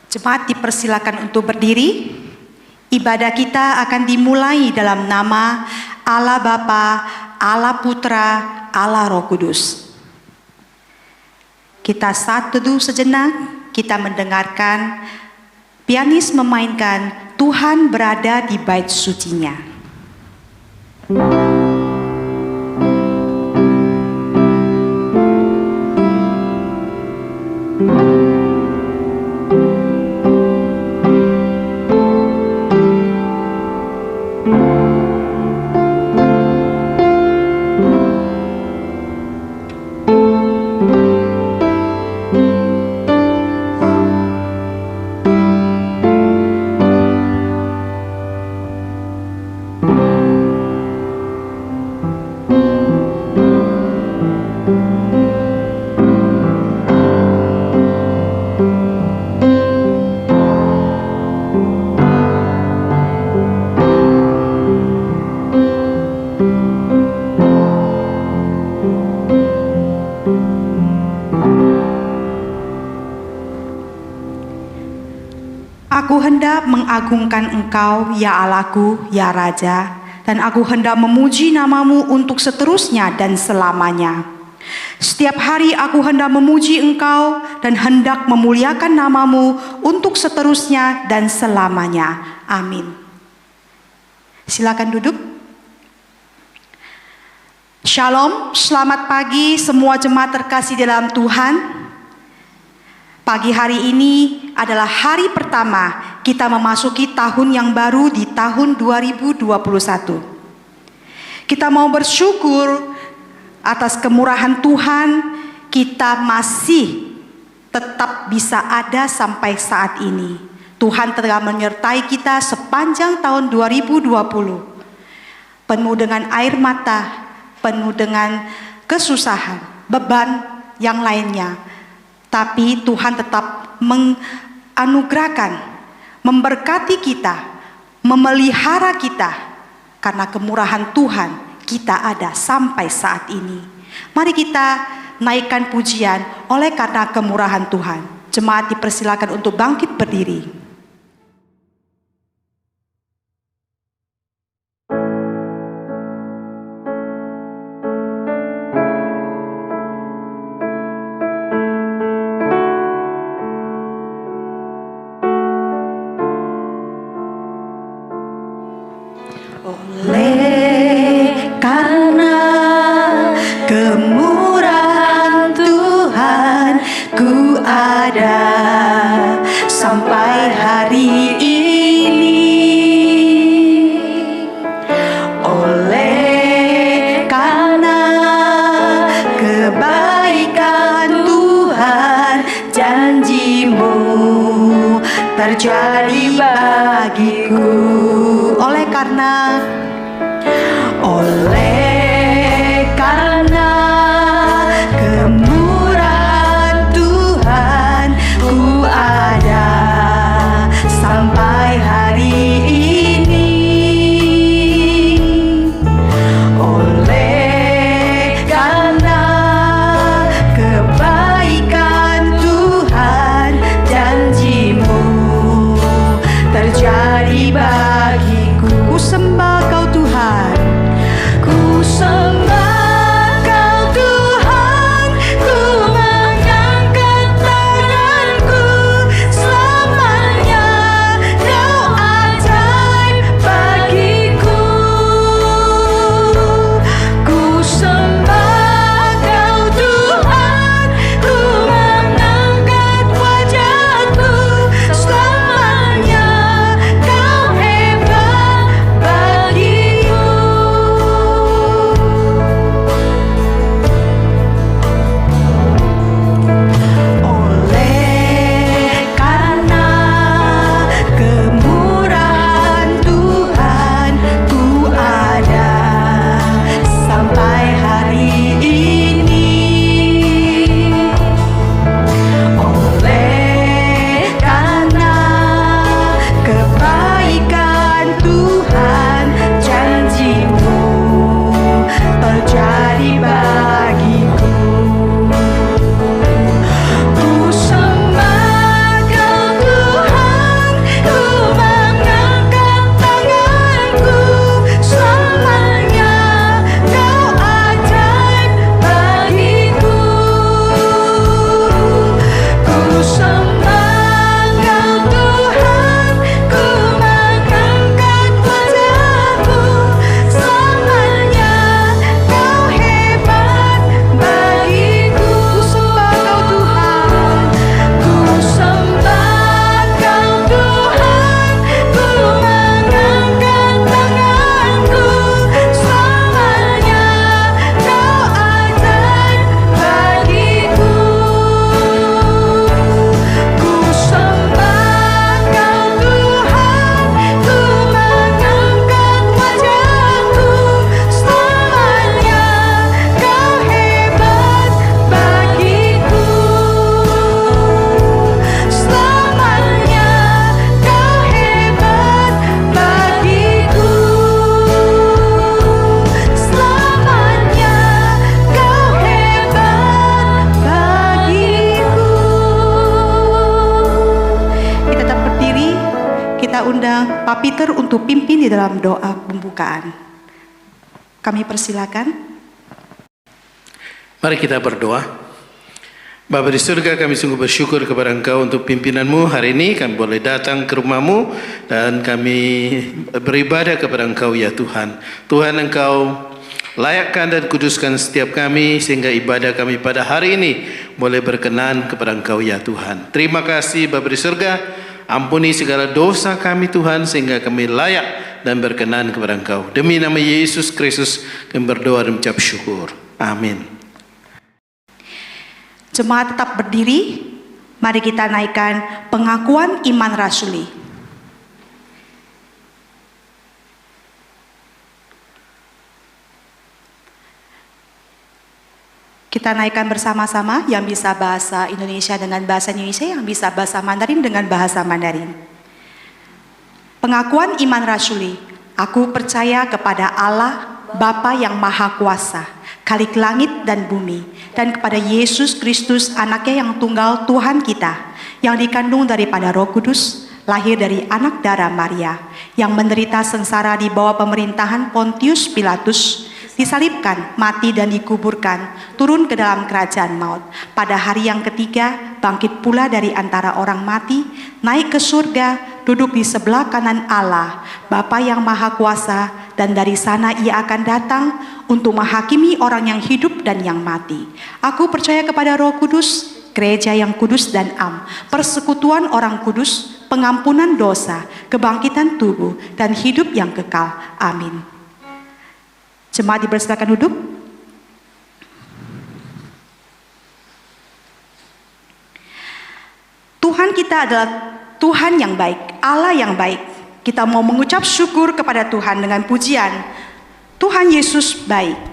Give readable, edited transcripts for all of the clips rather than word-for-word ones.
Jemaat dipersilakan untuk berdiri. Ibadah kita akan dimulai dalam nama Allah Bapa, Allah Putra, Allah Roh Kudus. Kita saat teduh sejenak, kita mendengarkan pianis memainkan Tuhan berada di bait sucinya. Aku hendak mengagungkan Engkau, ya Allahku, ya Raja, dan aku hendak memuji namamu untuk seterusnya dan selamanya. Setiap hari aku hendak memuji Engkau dan hendak memuliakan namamu untuk seterusnya dan selamanya. Amin. Silakan duduk. Shalom, selamat pagi semua jemaat terkasih dalam Tuhan. Pagi hari ini adalah hari pertama kita memasuki tahun yang baru di tahun 2021. Kita mau bersyukur atas kemurahan Tuhan, kita masih tetap bisa ada sampai saat ini. Tuhan telah menyertai kita sepanjang tahun 2020. Penuh dengan air mata, penuh dengan kesusahan, beban yang lainnya. Tapi Tuhan tetap menganugerahkan, memberkati kita, memelihara kita. Karena kemurahan Tuhan kita ada sampai saat ini. Mari kita naikkan pujian oleh karena kemurahan Tuhan. Jemaat dipersilakan untuk bangkit berdiri. Sampai hari ini, oleh karena kebaikan Tuhan, janjimu terjadi bagiku. Oleh karena kemurahan Tuhan, ku ada sampai hari ini. Oleh karena kebaikan Tuhan, janjimu terjadi bagiku. Ku sembah kita undang Pak Peter untuk pimpin di dalam doa pembukaan. Kami persilakan. Mari kita berdoa. Bapa di surga, kami sungguh bersyukur kepada Engkau untuk pimpinanmu hari ini. Kami boleh datang ke rumahmu dan kami beribadah kepada Engkau ya Tuhan. Tuhan, Engkau layakkan dan kuduskan setiap kami sehingga ibadah kami pada hari ini boleh berkenan kepada Engkau ya Tuhan. Terima kasih Bapa di surga. Ampuni segala dosa kami Tuhan sehingga kami layak dan berkenan kepada Engkau. Demi nama Yesus Kristus kami berdoa dan mengucap syukur. Amin. Jemaat tetap berdiri, mari kita naikkan pengakuan iman rasuli. Kita naikkan bersama-sama, yang bisa bahasa Indonesia dengan bahasa Indonesia, yang bisa bahasa Mandarin dengan bahasa Mandarin. Pengakuan iman rasuli. Aku percaya kepada Allah, Bapa yang Maha Kuasa, Khalik langit dan bumi, dan kepada Yesus Kristus, anaknya yang tunggal Tuhan kita, yang dikandung daripada Roh Kudus, lahir dari anak darah Maria, yang menderita sengsara di bawah pemerintahan Pontius Pilatus, disalibkan, mati dan dikuburkan, turun ke dalam kerajaan maut. Pada hari yang ketiga, bangkit pula dari antara orang mati, naik ke surga, duduk di sebelah kanan Allah, Bapa yang Maha Kuasa, dan dari sana ia akan datang untuk menghakimi orang yang hidup dan yang mati. Aku percaya kepada Roh Kudus, gereja yang kudus dan am, persekutuan orang kudus, pengampunan dosa, kebangkitan tubuh, dan hidup yang kekal. Amin. Jemaat dipersilakan duduk. Tuhan kita adalah Tuhan yang baik, Allah yang baik. Kita mau mengucap syukur kepada Tuhan dengan pujian, Tuhan Yesus baik.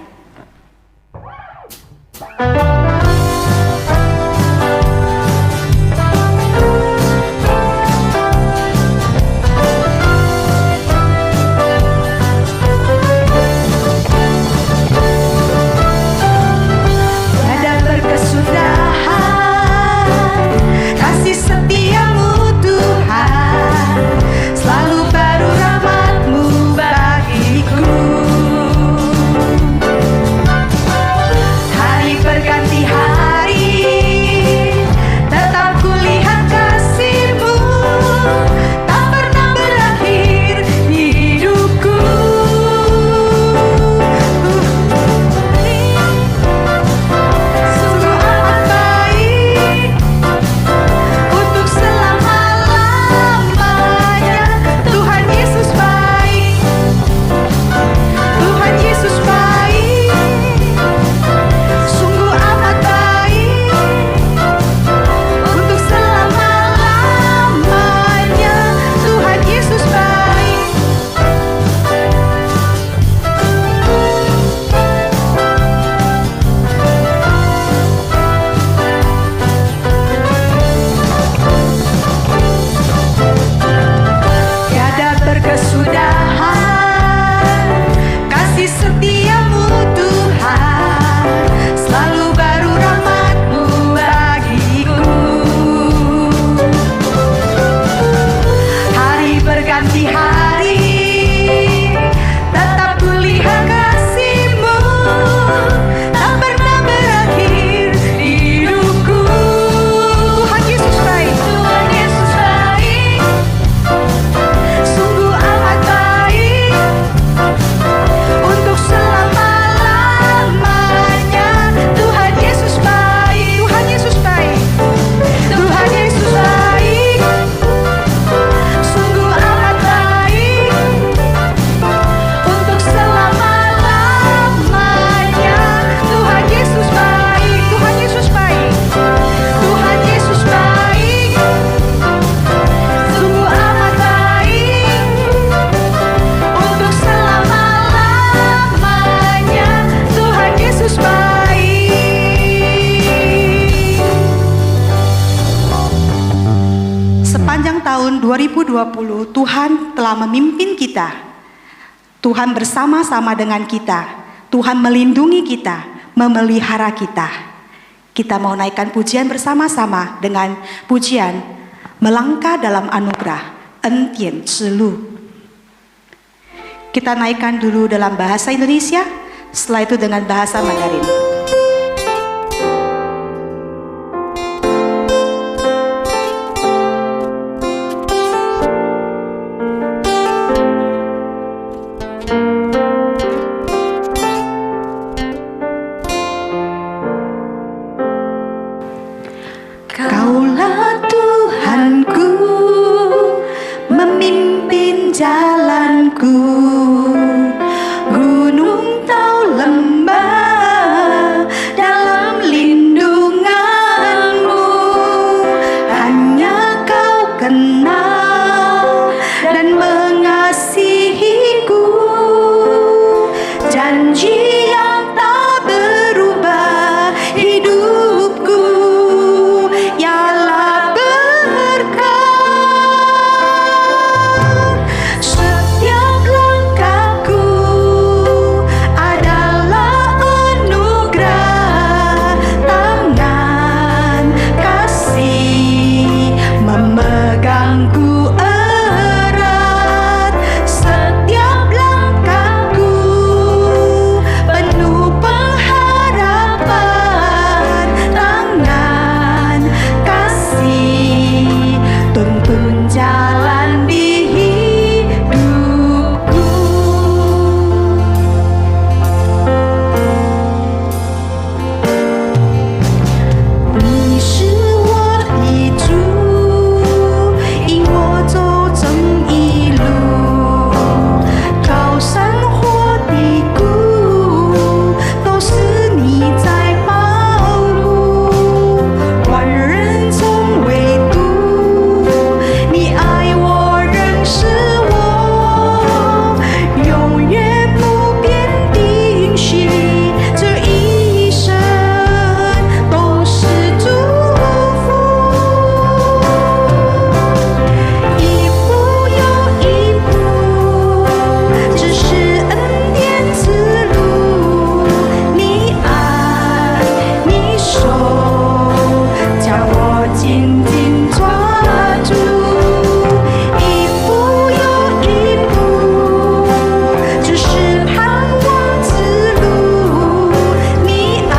tahun 2020 Tuhan telah memimpin kita. Tuhan bersama-sama dengan kita. Tuhan melindungi kita, memelihara kita. Kita mau naikkan pujian bersama-sama dengan pujian melangkah dalam anugerah. 恩典之路. Kita naikkan dulu dalam bahasa Indonesia, setelah itu dengan bahasa Mandarin. Kaulah Tuhanku, memimpin jalanku, gunung atau lembah dalam lindunganmu. Hanya Kau kenal dan mengasihiku, janji yang tak berubah hidupku. Ialah berkat, setiap langkahku adalah anugerah. Tangan kasih memegangku erat, setiap langkahku penuh pengharapan. Tangan kasih tuntun jalan di hidupku. 你是我的主，引我走正义路，高山或低谷，都是你在保护。万人从未渡，你爱我，认识我，永远不变的允许，这一生都是祝福。一步又一步，只是恩典之路。你爱，你手将我紧紧抓住。一步又一步，只是盼望之路。你爱，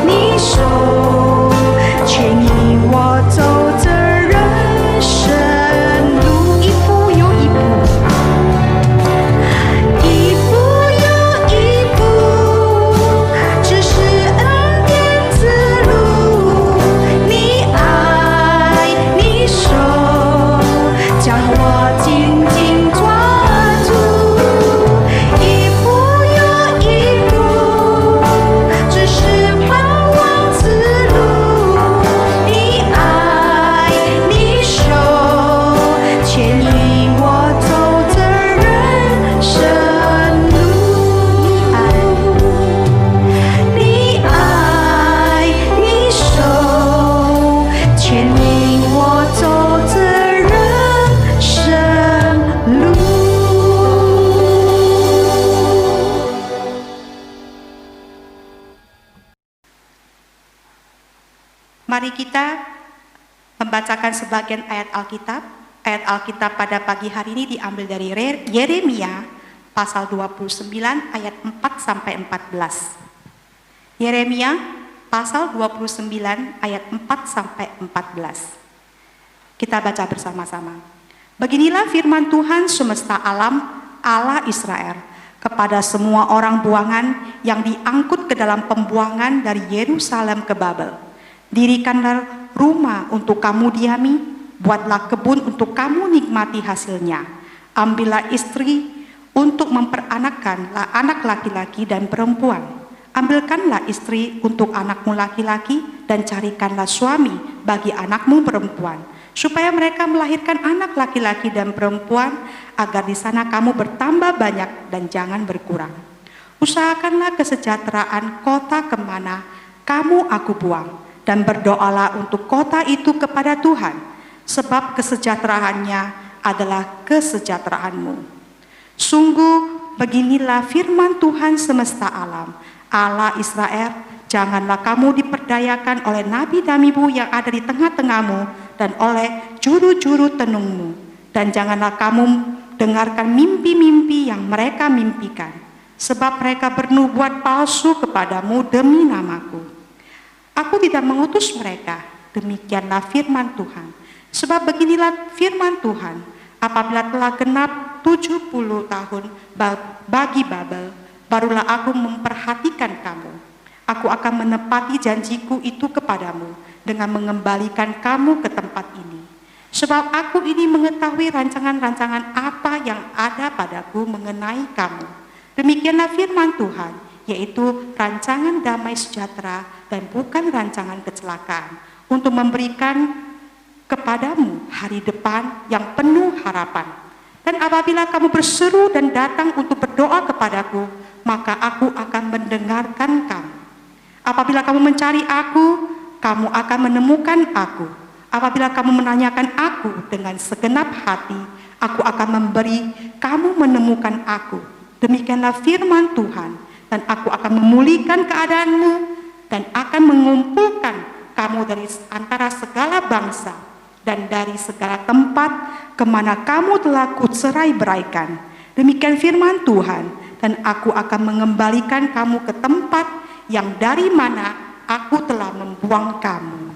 你手牵引我走这人生路。一步又一步，一步又一步，只是恩典之路。你爱，你手将我紧紧抓住。一步又一步，只是盼望之路。你爱，你手牵引我走这人生路。你爱，你手牵引我走这人生路。Mari kita membacakan sebagian ayat Alkitab. Ayat Alkitab pada pagi hari ini diambil dari Yeremia pasal 29 ayat 4 sampai 14. Yeremia pasal 29 ayat 4 sampai 14. Kita baca bersama-sama. Beginilah firman Tuhan semesta alam, Allah Israel, kepada semua orang buangan yang diangkut ke dalam pembuangan dari Yerusalem ke Babel. Dirikanlah rumah untuk kamu diami, buatlah kebun untuk kamu nikmati hasilnya. Ambillah istri untuk memperanakkan anak laki-laki dan perempuan. Ambilkanlah istri untuk anakmu laki-laki dan carikanlah suami bagi anakmu perempuan, supaya mereka melahirkan anak laki-laki dan perempuan, agar di sana kamu bertambah banyak dan jangan berkurang. Usahakanlah kesejahteraan kota kemana kamu aku buang, dan berdoalah untuk kota itu kepada Tuhan, sebab kesejahteraannya adalah kesejahteraanmu. Sungguh beginilah firman Tuhan semesta alam, Allah Israel, janganlah kamu diperdayakan oleh nabi-nabimu yang ada di tengah-tengahmu dan oleh juru-juru tenungmu. Dan janganlah kamu dengarkan mimpi-mimpi yang mereka mimpikan, sebab mereka bernubuat palsu kepadamu demi namaku. Aku tidak mengutus mereka, demikianlah firman Tuhan. Sebab beginilah firman Tuhan, apabila telah genap 70 tahun bagi Babel, barulah aku memperhatikan kamu. Aku akan menepati janjiku itu kepadamu dengan mengembalikan kamu ke tempat ini. Sebab aku ini mengetahui rancangan-rancangan apa yang ada padaku mengenai kamu. Demikianlah firman Tuhan, yaitu rancangan damai sejahtera dan bukan rancangan kecelakaan, untuk memberikan kepadamu hari depan yang penuh harapan. Dan apabila kamu berseru dan datang untuk berdoa kepadaku, maka aku akan mendengarkan kamu. Apabila kamu mencari aku, kamu akan menemukan aku. Apabila kamu menanyakan aku dengan segenap hati, aku akan memberi kamu menemukan aku. Demikianlah firman Tuhan. Dan aku akan memulihkan keadaanmu dan akan mengumpulkan kamu dari antara segala bangsa dan dari segala tempat kemana kamu telah kucerai beraikan. Demikian firman Tuhan, dan aku akan mengembalikan kamu ke tempat yang dari mana aku telah membuang kamu.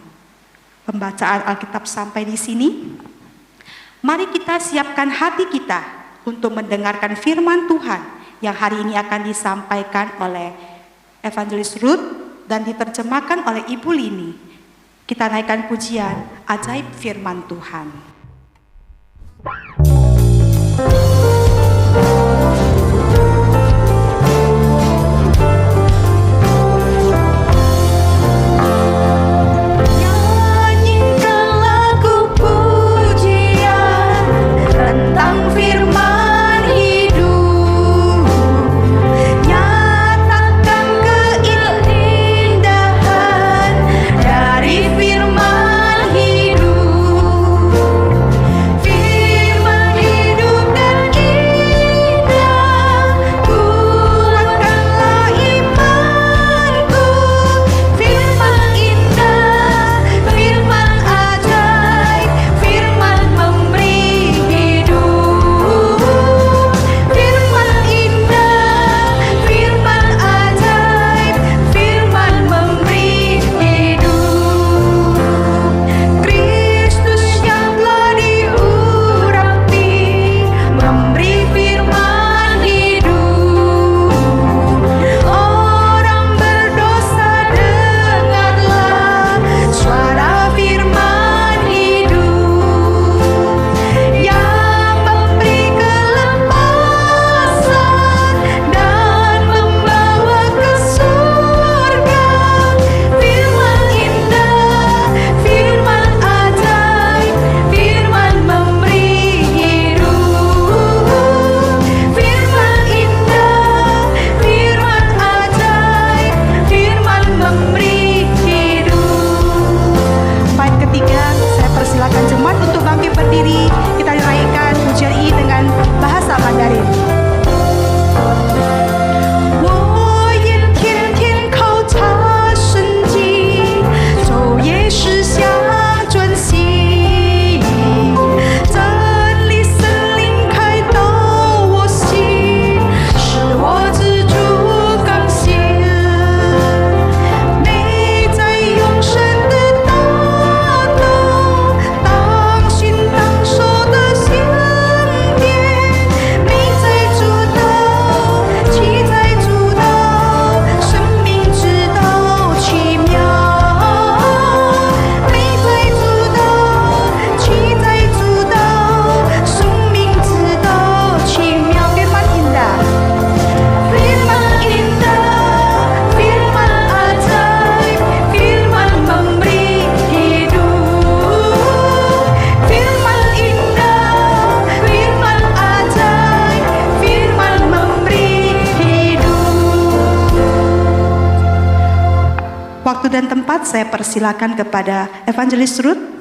Pembacaan Alkitab sampai di sini. Mari kita siapkan hati kita untuk mendengarkan firman Tuhan yang hari ini akan disampaikan oleh Evangelis Ruth dan diterjemahkan oleh Ibu Lini. Kita naikkan pujian ajaib firman Tuhan. Nyanyikan lagu pujian tentang firman hidup, nyatakan keindahan dari firman hidup. Firman hidup dan indah, kuatkanlah imanku. Firman indah, firman ajaib, firman memberi hidup. Firman indah, firman ajaib, firman memberi hidup. Kristus yang telah diurapi, memberi firman hidup. Orang berdosa dengarlah suara firman hidup, yang memberi kelepasan dan membawa ke surga. Firman indah, firman ajaib, firman memberi hidup. Firman indah, firman ajaib, firman memberi hidup. Bait ketiga, saya persilakan jemaat untuk bangkit berdiri. Kita dinaikkan pujian ini dengan bahasa Mandarin. 我愿天天靠他生计，昼夜思想专心，真理圣灵开导我心，使我知足甘心，内在永生的大道，当循当守的香典，美在主道，奇在主道，生命之道奇妙。美在主道，奇在主道，生命之道奇妙。Firman indah, firman indah, firman ajaib, firman memberi hidup. Firman indah, firman ajaib, firman memberi hidup. Waktu dan tempat saya persilakan kepada Evangelis Ruth.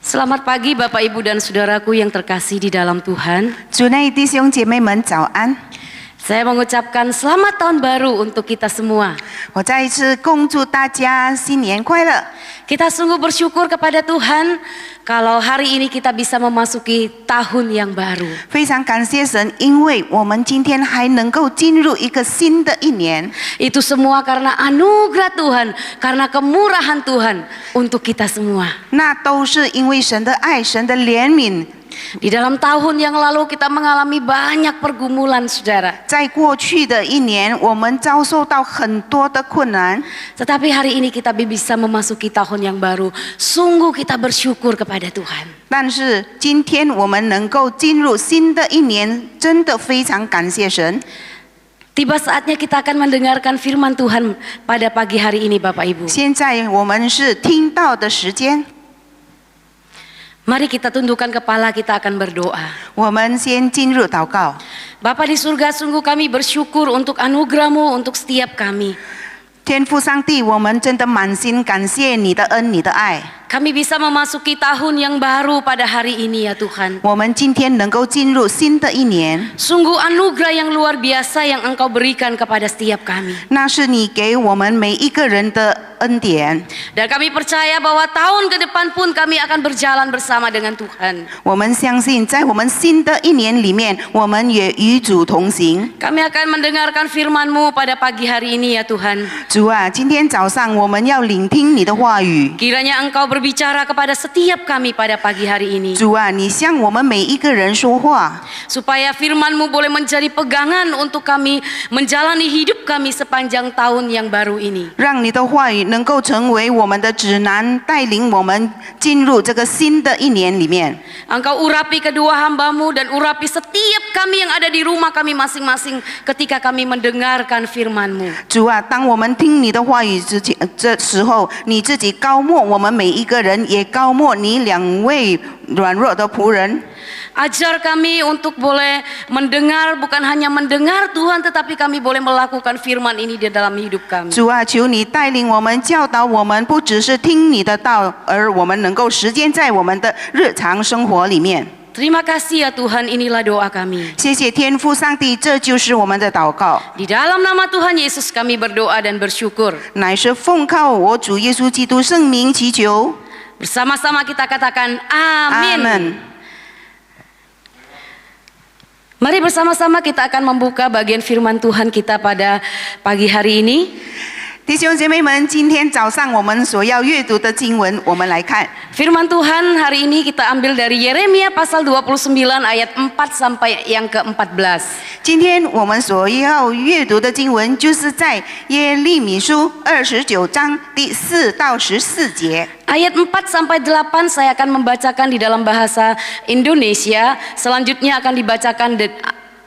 Selamat pagi Bapak Ibu dan Saudaraku yang terkasih di dalam Tuhan. 主内弟兄姐妹们早安！ Saya mengucapkan selamat tahun baru untuk kita semua. 我再一次恭祝大家新年快乐。 Kita sungguh bersyukur kepada Tuhan kalau hari ini kita bisa memasuki tahun yang baru. 非常感谢神，因为我们今天还能够进入一个新的一年， Itu semua karena anugerah Tuhan, karena kemurahan Tuhan untuk kita semua. 那都是因为神的爱、神的怜悯。 Di dalam tahun yang lalu kita mengalami banyak pergumulan, saudara. 在过去的一年，我们遭受到很多的困难， Tetapi hari ini kita bisa memasuki tahun yang baru. Sungguh kita bersyukur kepada Tuhan. 但是今天我们能够进入新的一年，真的非常感谢神。 Tiba saatnya kita akan mendengarkan firman Tuhan pada pagi hari ini, Bapak Ibu. 现在我们是听到的时间， Mari kita tundukkan kepala, kita akan berdoa. 我们先进入祷告。 Bapa di surga, sungguh kami bersyukur untuk anugerah-Mu untuk setiap kami. 天父上帝，我们真的满心感谢你的恩、你的爱。 Kami bisa memasuki tahun yang baru pada hari ini ya Tuhan. 我们今天能够进入新的一年， Sungguh anugerah yang luar biasa yang Engkau berikan kepada setiap kami. 那是你给我们每一个人的恩典。 Dan kami percaya bahwa tahun ke depan pun kami akan berjalan bersama dengan Tuhan. 我们相信，在我们新的一年里面，我们也与主同行。 Kami akan mendengarkan firman-Mu pada pagi hari ini ya Tuhan. 主啊，今天早上我们要聆听你的话语。 Kiranya Engkau berbicara kepada setiap kami pada pagi hari ini. 主啊，你向我们每一个人说话， Supaya firman-Mu boleh menjadi pegangan untuk kami menjalani hidup kami sepanjang tahun yang baru ini. 让你的话语能够成为我们的指南，带领我们进入这个新的一年里面。 Engkau urapi kedua hamba-Mu dan urapi setiap kami yang ada di rumah kami masing-masing ketika kami mendengarkan firman-Mu. 主啊，当我们听你的话语这时候，你自己高莫我们每一个人，也高莫你两位软弱的仆人。 Ajar kami untuk boleh mendengar, bukan hanya mendengar Tuhan, tetapi kami boleh melakukan firman ini di dalam hidup kami. 主啊，求你带领我们、教导我们，不只是听你的道，而我们能够实践在我们的日常生活里面。 Terima kasih ya Tuhan, inilah doa kami. 谢谢天父上帝，这就是我们的祷告， Di dalam nama Tuhan Yesus kami berdoa dan bersyukur. 乃是奉靠我主耶稣基督圣名祈求。 Bersama-sama kita katakan amin. Amin. Mari bersama-sama kita akan membuka bagian firman Tuhan kita pada pagi hari ini. 弟兄姐妹们，今天早上我们所要阅读的经文，我们来看。 Firman Tuhan hari ini kita ambil dari Yeremia pasal 29 ayat 4 sampai yang ke-14. 今天我们所要阅读的经文，就是在耶利米书29章第4到14节。 Ayat 4 sampai 8 saya akan membacakan di dalam bahasa Indonesia, selanjutnya akan dibacakan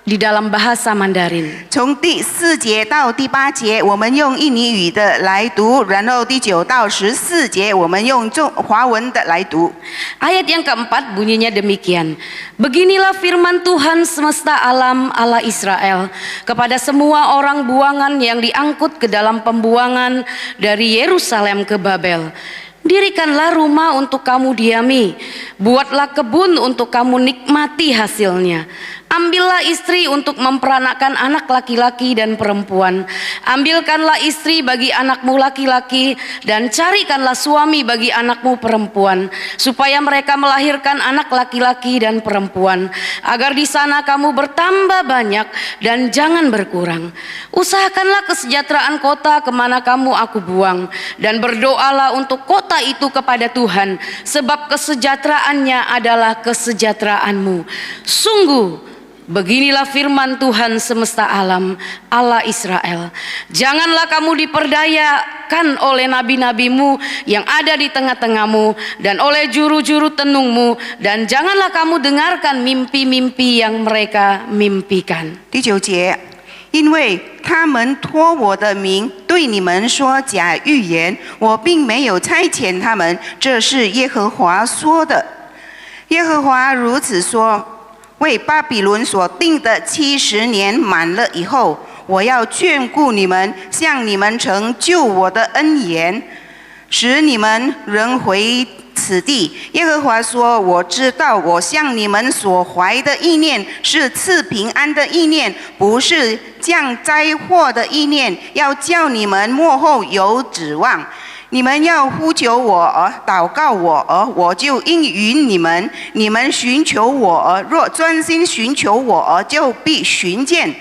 di dalam bahasa Mandarin. 从第4节到第8节，我们用印尼语的来读，然后第9到14节，我们用华文的来读。 Ayat yang keempat bunyinya demikian. Beginilah firman Tuhan semesta alam Allah Israel kepada semua orang buangan yang diangkut ke dalam pembuangan dari Yerusalem ke Babel. Dirikanlah rumah untuk kamu diami, buatlah kebun untuk kamu nikmati hasilnya. Ambillah istri untuk memperanakan anak laki-laki dan perempuan. Ambilkanlah istri bagi anakmu laki-laki dan carikanlah suami bagi anakmu perempuan, supaya mereka melahirkan anak laki-laki dan perempuan, agar di sana kamu bertambah banyak dan jangan berkurang. Usahakanlah kesejahteraan kota kemana kamu aku buang, dan berdoalah untuk kota itu kepada Tuhan, sebab kesejahteraannya adalah kesejahteraanmu. Sungguh beginilah firman Tuhan semesta alam Allah Israel. Janganlah kamu diperdayakan oleh nabi-nabimu yang ada di tengah-tengahmu dan oleh juru-juru tenungmu, dan janganlah kamu dengarkan mimpi-mimpi yang mereka mimpikan. 第9节，因为他们托我的名对你们说假预言，我并没有差遣他们，这是耶和华说的。耶和华如此说。 为巴比伦所定的70年满了以后，我要眷顾你们，向你们成就我的恩言，使你们仍回此地。耶和华说：我知道我向你们所怀的意念是赐平安的意念，不是降灾祸的意念，要叫你们末后有指望。你们要呼求我，祷告我，我就应允你们。你们寻求我，若专心寻求我，就必寻见。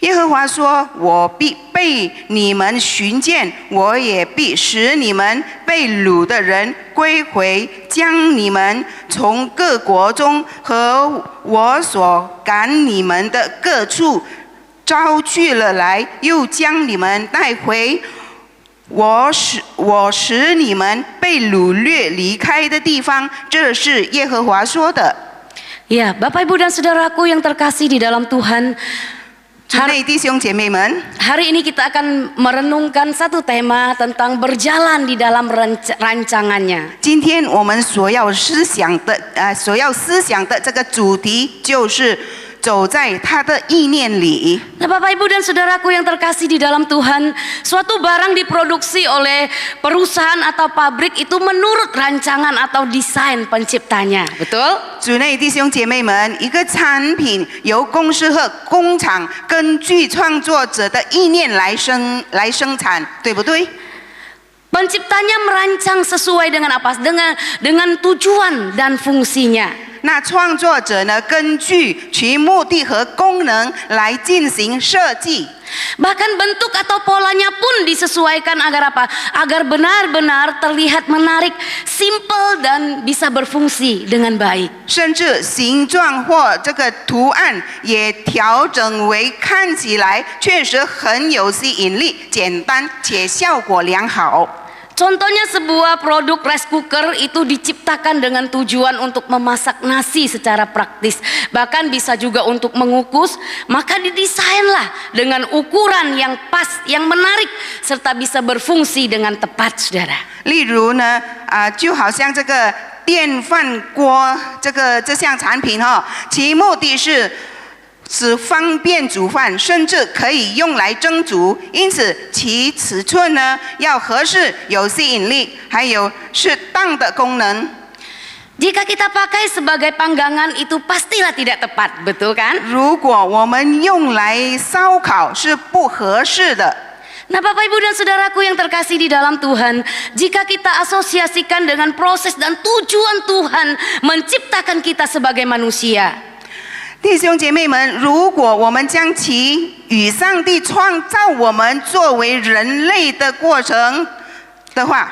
耶和华说：我必被你们寻见，我也必使你们被掳的人归回，将你们从各国中和我所赶你们的各处招去了来，又将你们带回我使你们被掳掠离开的地方。这是耶和华说的。 Ya, Bapak Ibu dan Saudaraku yang terkasih di dalam Tuhan, 主内弟兄姐妹们， hari ini kita akan merenungkan satu tema tentang berjalan di dalam rancangannya. 今天我们所要思想的这个主题就是走在他的意念里。 Nah, Bapak Ibu dan Saudaraku yang terkasih di dalam Tuhan, suatu barang diproduksi oleh perusahaan atau pabrik itu menurut rancangan atau desain penciptanya, betul? 主内弟兄姐妹们，一个产品由公司和工厂根据创作者的意念来生产，对不对？ Penciptanya merancang sesuai dengan apa? Dengan tujuan dan fungsinya. 那创作者呢，根据其目的和功能来进行设计。 Bahkan bentuk atau polanya pun disesuaikan agar apa? Agar benar-benar terlihat menarik, simple dan bisa berfungsi dengan baik. 甚至形状或这个图案也调整为看起来确实很有吸引力、简单且效果良好。 Contohnya sebuah produk rice cooker itu diciptakan dengan tujuan untuk memasak nasi secara praktis. Bahkan bisa juga untuk mengukus, maka didesainlah dengan ukuran yang pas, yang menarik, serta bisa berfungsi dengan tepat, saudara. 例如呢，就好像这个电饭锅这项产品其目的是 使方便煮饭，甚至可以用来蒸煮，因此其尺寸呢要合适、有吸引力，还有适当的功能。 Jika kita pakai sebagai panggangan itu pastilah tidak tepat, betul kan? 如果我们用来烧烤是不合适的。 Nah, Bapak Ibu dan Saudaraku yang terkasih di dalam Tuhan, jika kita asosiasikan dengan proses dan tujuan Tuhan menciptakan kita sebagai manusia, 弟兄姐妹们，如果我们将其与上帝创造我们作为人类的过程的话，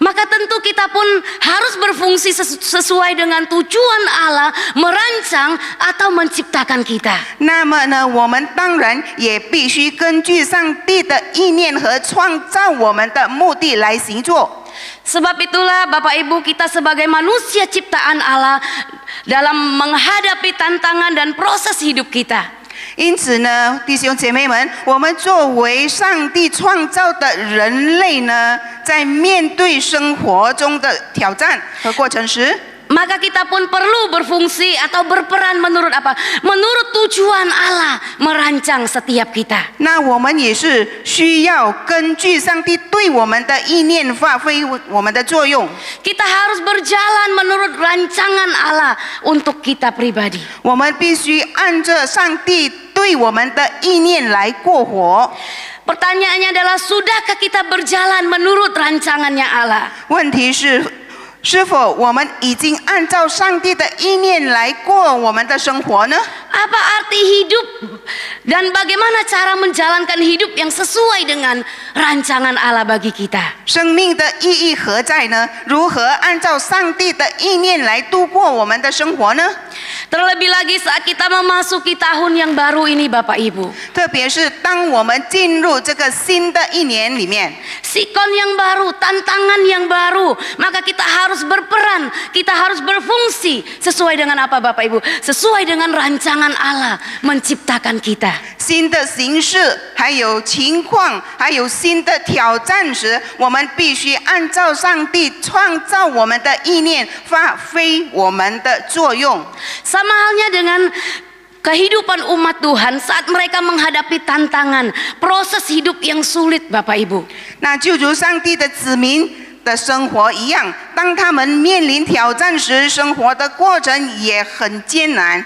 maka tentu kita pun harus berfungsi sesuai dengan tujuan Allah merancang atau menciptakan kita. 那么呢，我们当然也必须根据上帝的意念和创造我们的目的来行作。 Sebab itulah Bapak Ibu, kita sebagai manusia ciptaan Allah dalam menghadapi tantangan dan proses hidup kita. 因此呢，弟兄姐妹们，我们作为上帝创造的人类呢，在面对生活中的挑战和过程时， maka kita pun perlu berfungsi atau berperan menurut apa? Menurut tujuan Allah merancang setiap kita. 那我们也是需要根据上帝对我们的意念发挥我们的作用。 Kita harus berjalan menurut rancangan Allah untuk kita pribadi. 我们必须按着上帝对我们的意念来过活。 Pertanyaannya adalah, sudahkah kita berjalan menurut rancangannya Allah? 问题是，是否我们已经按照上帝的意念来过我们的生活呢？ Apa arti hidup dan bagaimana cara menjalankan hidup yang sesuai dengan rancangan Allah bagi kita? 生命的意义何在呢？如何按照上帝的意念来度过我们的生活呢？ Terlebih lagi saat kita memasuki tahun yang baru ini, Bapak Ibu. 特别是当我们进入这个新的一年里面， Sikon yang baru, tantangan yang baru, maka kita harus berperan, kita harus berfungsi sesuai dengan apa, Bapak Ibu? Sesuai dengan rancangan Allah menciptakan kita. 新的形式，还有情况，还有新的挑战时，我们必须按照上帝创造我们的意念，发挥我们的作用。 Sama halnya dengan kehidupan umat Tuhan saat mereka menghadapi tantangan, proses hidup yang sulit, Bapak Ibu. 那就如上帝的子民的生活一样，当他们面临挑战时，生活的过程也很艰难。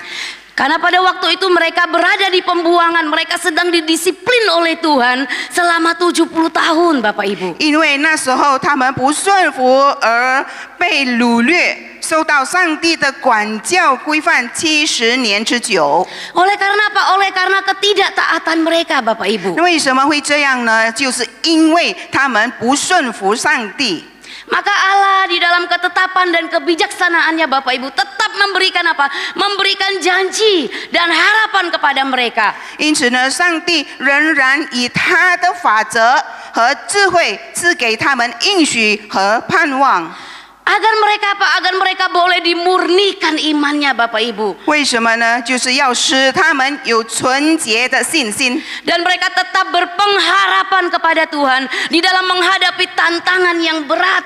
Karena pada waktu itu mereka berada di pembuangan, mereka sedang didisiplin oleh Tuhan selama 70 tahun, Bapak Ibu. 因为那时候他们不顺服而被掳掠，受到上帝的管教规范70年之久。 Oleh karena apa? Oleh karena ketidaktaatan mereka, Bapak Ibu. 为什么会这样呢？就是因为他们不顺服上帝。 Maka Allah di dalam ketetapan dan kebijaksanaannya Bapak Ibu tetap memberikan apa? Memberikan janji dan harapan kepada mereka. 因此呢，上帝仍然以他的法则和智慧赐给他们应许和盼望。 Agar mereka apa? Agar mereka boleh dimurnikan imannya Bapak Ibu. 为什么呢？就是要使他们有纯洁的信心， Dan mereka tetap berpengharapan kepada Tuhan di dalam menghadapi tantangan yang berat.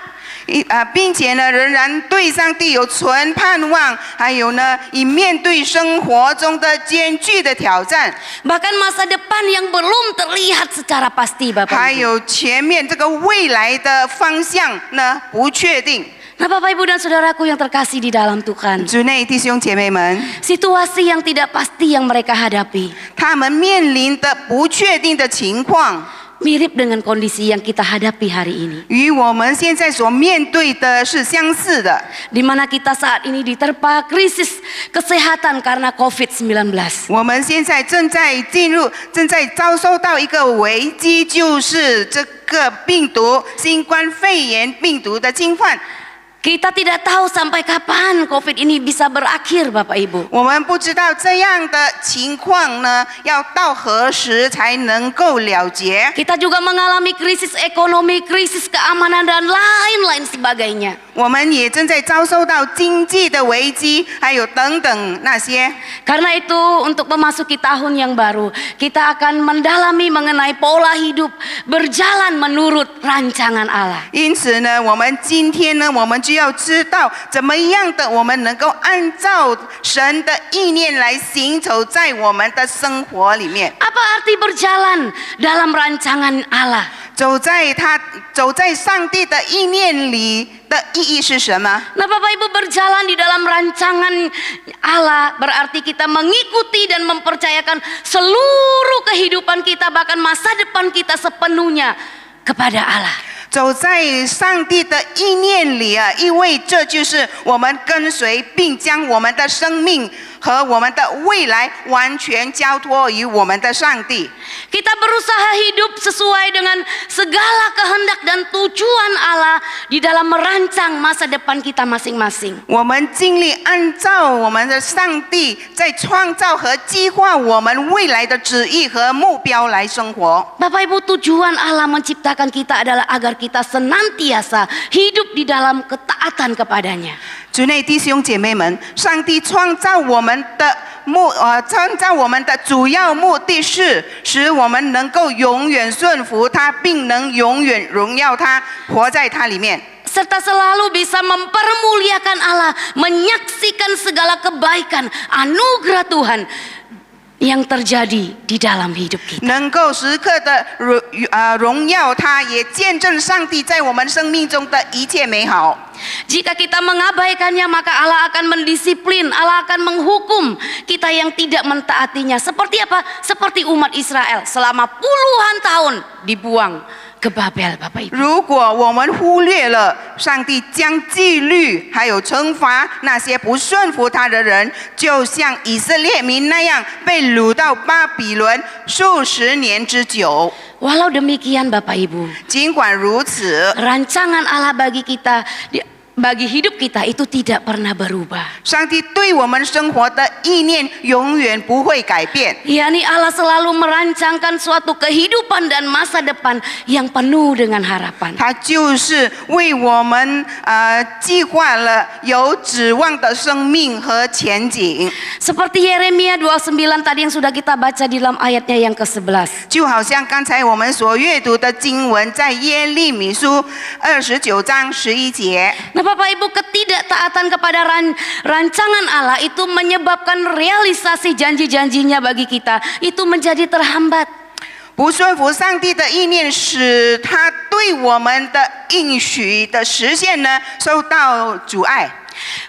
并且呢，仍然对上帝有存盼望，还有呢，以面对生活中的艰巨的挑战， Bahkan masa depan yang belum terlihat secara pasti Bapak 还 Ibu. 有前面这个未来的方向呢不确定。 Nah Bapak Ibu dan Saudaraku yang terkasih di dalam Tuhan, 主内弟兄姐妹们， situasi yang tidak pasti yang mereka hadapi 他们面临的不确定的情况， mirip dengan kondisi yang kita hadapi hari ini. 与我们现在所面对的是相似的。 Di mana kita saat ini diterpa krisis kesehatan karena COVID-19. 我们现在正在遭受到一个危机，就是这个病毒新冠肺炎病毒的侵犯。 Kita tidak tahu sampai kapan COVID ini bisa berakhir Bapak Ibu. 我们不知道这样的情况呢，要到何时才能够了结？ Kita juga mengalami krisis ekonomi, krisis keamanan dan lain-lain sebagainya. 我们也正在遭受到经济的危机，还有等等那些。 Karena itu untuk memasuki tahun yang baru, kita akan mendalami mengenai pola hidup berjalan menurut rancangan Allah. 因此呢，我们今天呢，我们就要知道怎么样的我们能够按照神的意念来行走在我们的生活里面。 Apa arti berjalan dalam rancangan Allah? 走在上帝的意念里的意义是什么？ Nah Bapak Ibu, berjalan di dalam rancangan Allah berarti kita mengikuti dan mempercayakan seluruh kehidupan kita, bahkan masa depan kita sepenuhnya kepada Allah. 走在上帝的意念里啊，因为这就是我们跟随，并将我们的生命和我们的未来完全交托于我们的上帝。 Kita berusaha hidup sesuai dengan segala kehendak dan tujuan Allah di dalam merancang masa depan kita masing-masing. 我们尽力按照我们的上帝在创造和计划我们未来的旨意和目标来生活。 Bapak Ibu, tujuan Allah menciptakan kita adalah agar kita senantiasa hidup di dalam ketaatan kepadanya. 主内弟兄姐妹们，上帝创造我们的主要目的是使我们能够永远顺服他，并能永远荣耀他，活在他里面。 Serta selalu bisa mempermuliakan Allah, menyaksikan segala kebaikan, anugerah Tuhan yang terjadi di dalam hidup kita. 能够时刻的荣耀他，也见证上帝在我们生命中的一切美好。 Jika kita mengabaikannya, maka Allah akan mendisiplin, Allah akan menghukum kita yang tidak mentaatinya. Seperti apa? Seperti umat Israel selama puluhan tahun dibuang ke Babel, Bapak Ibu. 如果我们忽略了上帝将纪律还有惩罚那些不顺服他的人，就像以色列民那样被掳到巴比伦数十年之久。 Walau demikian Bapak Ibu, 尽管如此， rancangan Allah bagi kita, bagi hidup kita itu tidak pernah berubah. 上帝对我们生活的意念永远不会改变。 yakni Allah selalu merancangkan suatu kehidupan dan masa depan yang penuh dengan harapan. 他就是为我们计划了有指望的生命和前景。 Seperti Yeremia 29 tadi yang sudah kita baca di dalam ayatnya yang ke-11. 就好像刚才我们所阅读的经文，在耶利米书29章11节。 Nah Bapak Ibu, ketidaktaatan kepada rancangan Allah itu menyebabkan realisasi janji-janjinya bagi kita itu menjadi terhambat. 不顺服上帝的意念，使他对我们的应许的实现呢受到阻碍。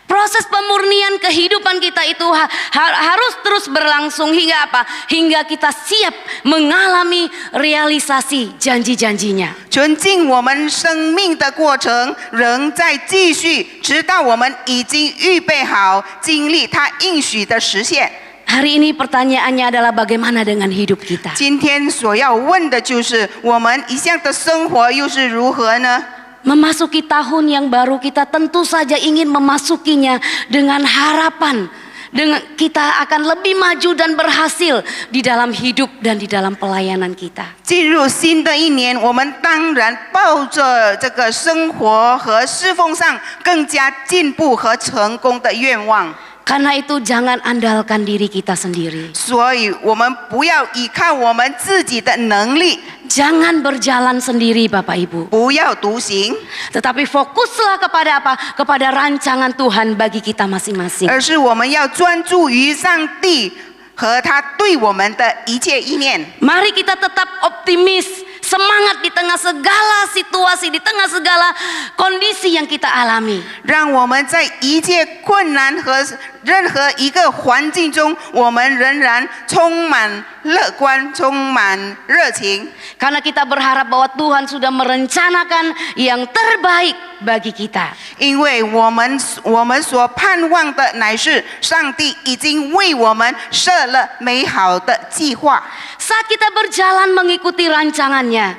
Proses pemurnian kehidupan kita itu harus terus berlangsung hingga apa? Hingga kita siap mengalami realisasi janji-janjinya. 纯净我们生命的过程仍在继续，直到我们已经预备好经历他应许的实现。 Hari ini pertanyaannya adalah bagaimana dengan hidup kita? 今天所要问的就是我们一向的生活又是如何呢？ Memasuki tahun yang baru kita tentu saja ingin memasukinya dengan harapan dengan kita akan lebih maju dan berhasil di dalam hidup dan di dalam pelayanan kita. 进入新的一年，我们当然抱着这个生活和侍奉上更加进步和成功的愿望。 Karena itu jangan andalkan diri kita sendiri. 所以我们不要依靠我们自己的能力， Jangan berjalan sendiri Bapak Ibu. 不要独行， Tetapi fokuslah kepada apa? Kepada rancangan Tuhan bagi kita masing-masing. 而是我们要专注于上帝和他对我们的一切意念。 Mari kita tetap optimis, semangat di tengah segala situasi, di tengah segala kondisi yang kita alami. 让我们在一切困难和任何一个环境中，我们仍然充满乐观，充满热情。 Karena kita berharap bahwa Tuhan sudah merencanakan yang terbaik bagi kita. 因为我们所盼望的乃是上帝已经为我们设了美好的计划。 Saat kita berjalan mengikuti rancangannya,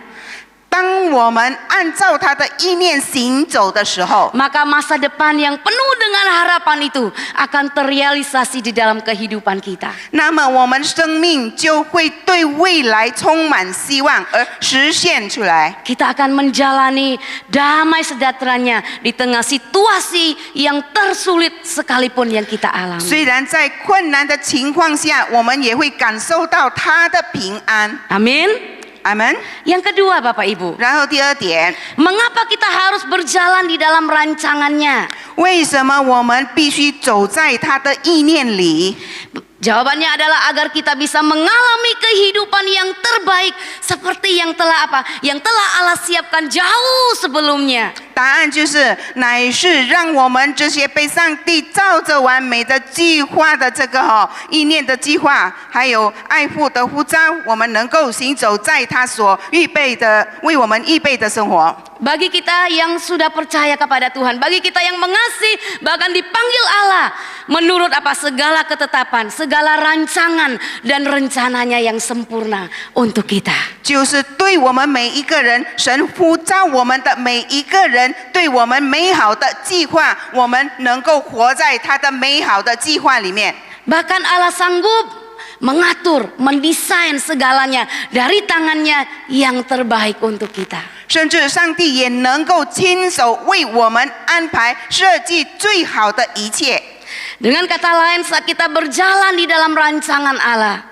当我们按照他的意念行走的时候， maka masa depan yang penuh dengan harapan itu akan terrealisasi di dalam kehidupan kita. 那么我们生命就会对未来充满希望而实现出来。 Kita akan menjalani damai sejahteranya di tengah situasi yang tersulit sekalipun yang kita alami. 虽然在困难的情况下，我们也会感受到他的平安。 Amin. 阿门。 Yang kedua Bapak Ibu, 然后第二点， mengapa kita harus berjalan di dalam rancangannya? 为什么我们必须走在他的意念里？ Jawabannya adalah agar kita bisa mengalami kehidupan yang terbaik seperti yang telah apa? Yang telah Allah siapkan jauh sebelumnya. 答案就是乃是让我们这些被上帝照着完美的计划的这个意念的计划，还有爱父的呼召，我们能够行走在他所预备的为我们预备的生活。 Bagi kita yang sudah percaya kepada Tuhan, bagi kita yang mengasihi, bahkan dipanggil Allah menurut apa? Segala ketetapan, segala rancangan dan rencananya yang sempurna untuk kita. 就是对我们每一个人，神呼召我们的每一个人，对我们美好的计划，我们能够活在他的美好的计划里面。 Bahkan Allah sanggup mengatur, mendesain segalanya dari tangannya yang terbaik untuk kita. 甚至上帝也能够亲手为我们安排设计最好的一切。 Dengan kata lain, saat kita berjalan di dalam rancangan Allah,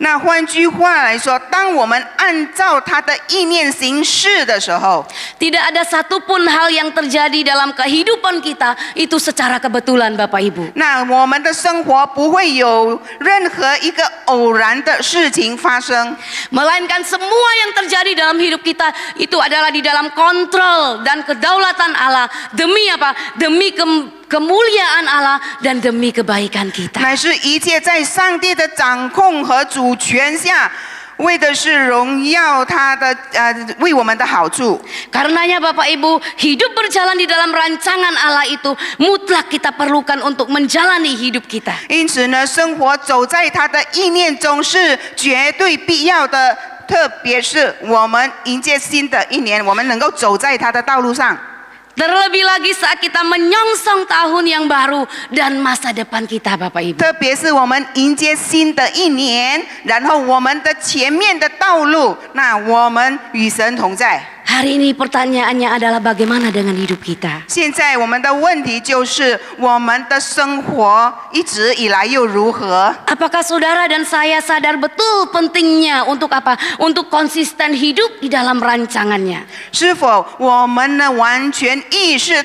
那换句话来说，当我们按照他的意念行事的时候， tidak ada satupun hal yang terjadi dalam kehidupan kita itu secara kebetulan Bapak Ibu. 那我们的生活不会有任何一个偶然的事情发生， Melainkan semua yang terjadi dalam hidup kita itu adalah di dalam kontrol dan kedaulatan Allah. Demi apa? Demi kemuliaan Allah dan demi kebaikan kita. 乃是一切在上帝的掌控和主权下，为的是荣耀他的为我们的好处。 Karenanya Bapak Ibu, hidup berjalan di dalam rancangan Allah itu mutlak kita perlukan untuk menjalani hidup kita. 因此呢，生活走在他的意念中是绝对必要的，特别是我们迎接新的一年，我们能够走在他的道路上。 Terlebih lagi saat kita menyongsong tahun yang baru dan masa depan kita Bapak Ibu. 特别是我们迎接新的一年，然后我们的前面的道路，那我们与神同在。 Hari ini pertanyaannya adalah bagaimana dengan hidup kita? 现在我们的问题就是我们的生活一直以来又如何？ Apakah saudara dan saya sadar betul pentingnya untuk apa? Untuk konsisten hidup di dalam rancangannya. 是否我们呢完全意识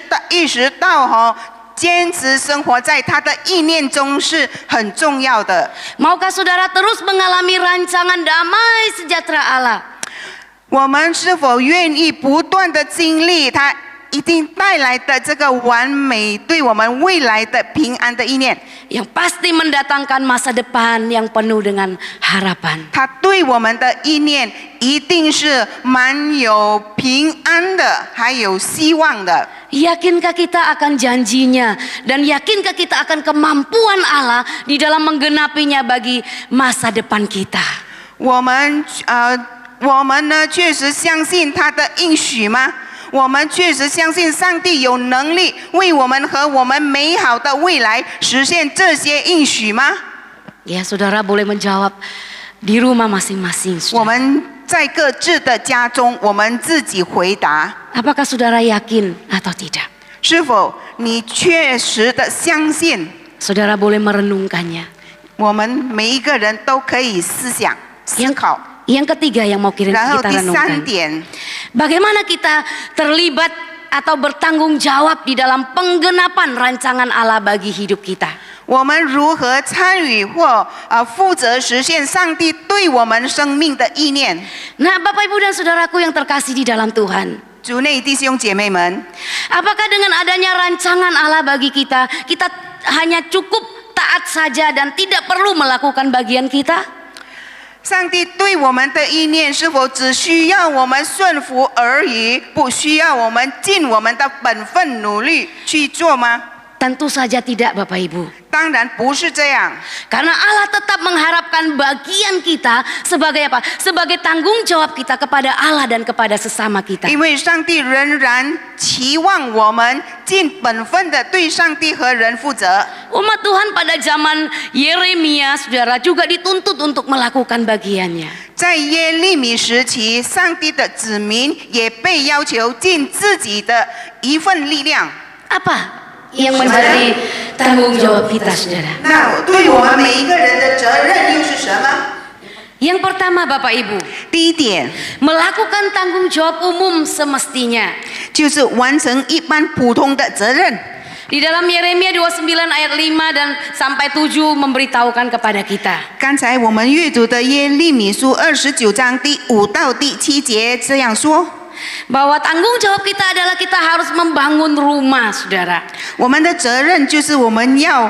到坚持生活在他的意念中是很重要的。 Maukah saudara terus mengalami rancangan damai sejahtera Allah? 我们是否愿意不断的经历他一定带来的这个完美对我们未来的平安的意念？ Yang pasti mendatangkan masa depan yang penuh dengan harapan. 他对我们的意念一定是满有平安的，还有希望的。 Yakinkah kita akan janjinya dan yakinkah kita akan kemampuan Allah di dalam menggenapinya bagi masa depan kita? 我们呢确实相信他的应许吗？我们确实相信上帝有能力为我们和我们美好的未来实现这些应许吗？ Ya, saudara boleh menjawab di rumah masing-masing. 我们在各自的家中，我们自己回答。 Apakah saudara yakin atau tidak? 是否你确实的相信？ Saudara boleh merenungkannya. 我们每一个人都可以思想、思考。 Yang ketiga yang mau kita 然后第三 renungkan. 点， Bagaimana kita terlibat atau bertanggung jawab di dalam penggenapan rancangan Allah bagi hidup kita? 我们如何参与或负责实现上帝对我们生命的意念？ Nah, Bapak Ibu dan Saudaraku yang terkasih di dalam Tuhan, 主内弟兄姐妹们， apakah dengan adanya rancangan Allah bagi kita, kita hanya cukup taat saja dan tidak perlu melakukan bagian kita? 上帝对我们的意念是否只需要我们顺服而已，不需要我们尽我们的本分努力去做吗？ Tentu saja tidak, Bapak Ibu. 当然不是这样， Karena Allah tetap mengharapkan bagian kita sebagai apa? Sebagai tanggung jawab kita kepada Allah dan kepada sesama kita. 因为上帝仍然期望我们尽本分的对上帝和人负责。 Umat Tuhan pada zaman Yeremia, saudara, juga dituntut untuk melakukan bagiannya. 在耶利米时期，上帝的子民也被要求尽自己的一份力量。 Apa yang menjadi tanggung jawab kita, saudara? 那对我们每一个人的责任又是什么？ Yang pertama, Bapak Ibu, 第一点 melakukan tanggung jawab umum semestinya. 就是完成一般普通的责任。 Di dalam Yeremia 29 ayat 5 dan sampai 7 memberitahukan kepada kita. 刚才我们阅读的耶利米书29章第5到第7节这样说。 Bahwa tanggung jawab kita adalah kita harus membangun rumah, saudara. 我们的责任就是我们要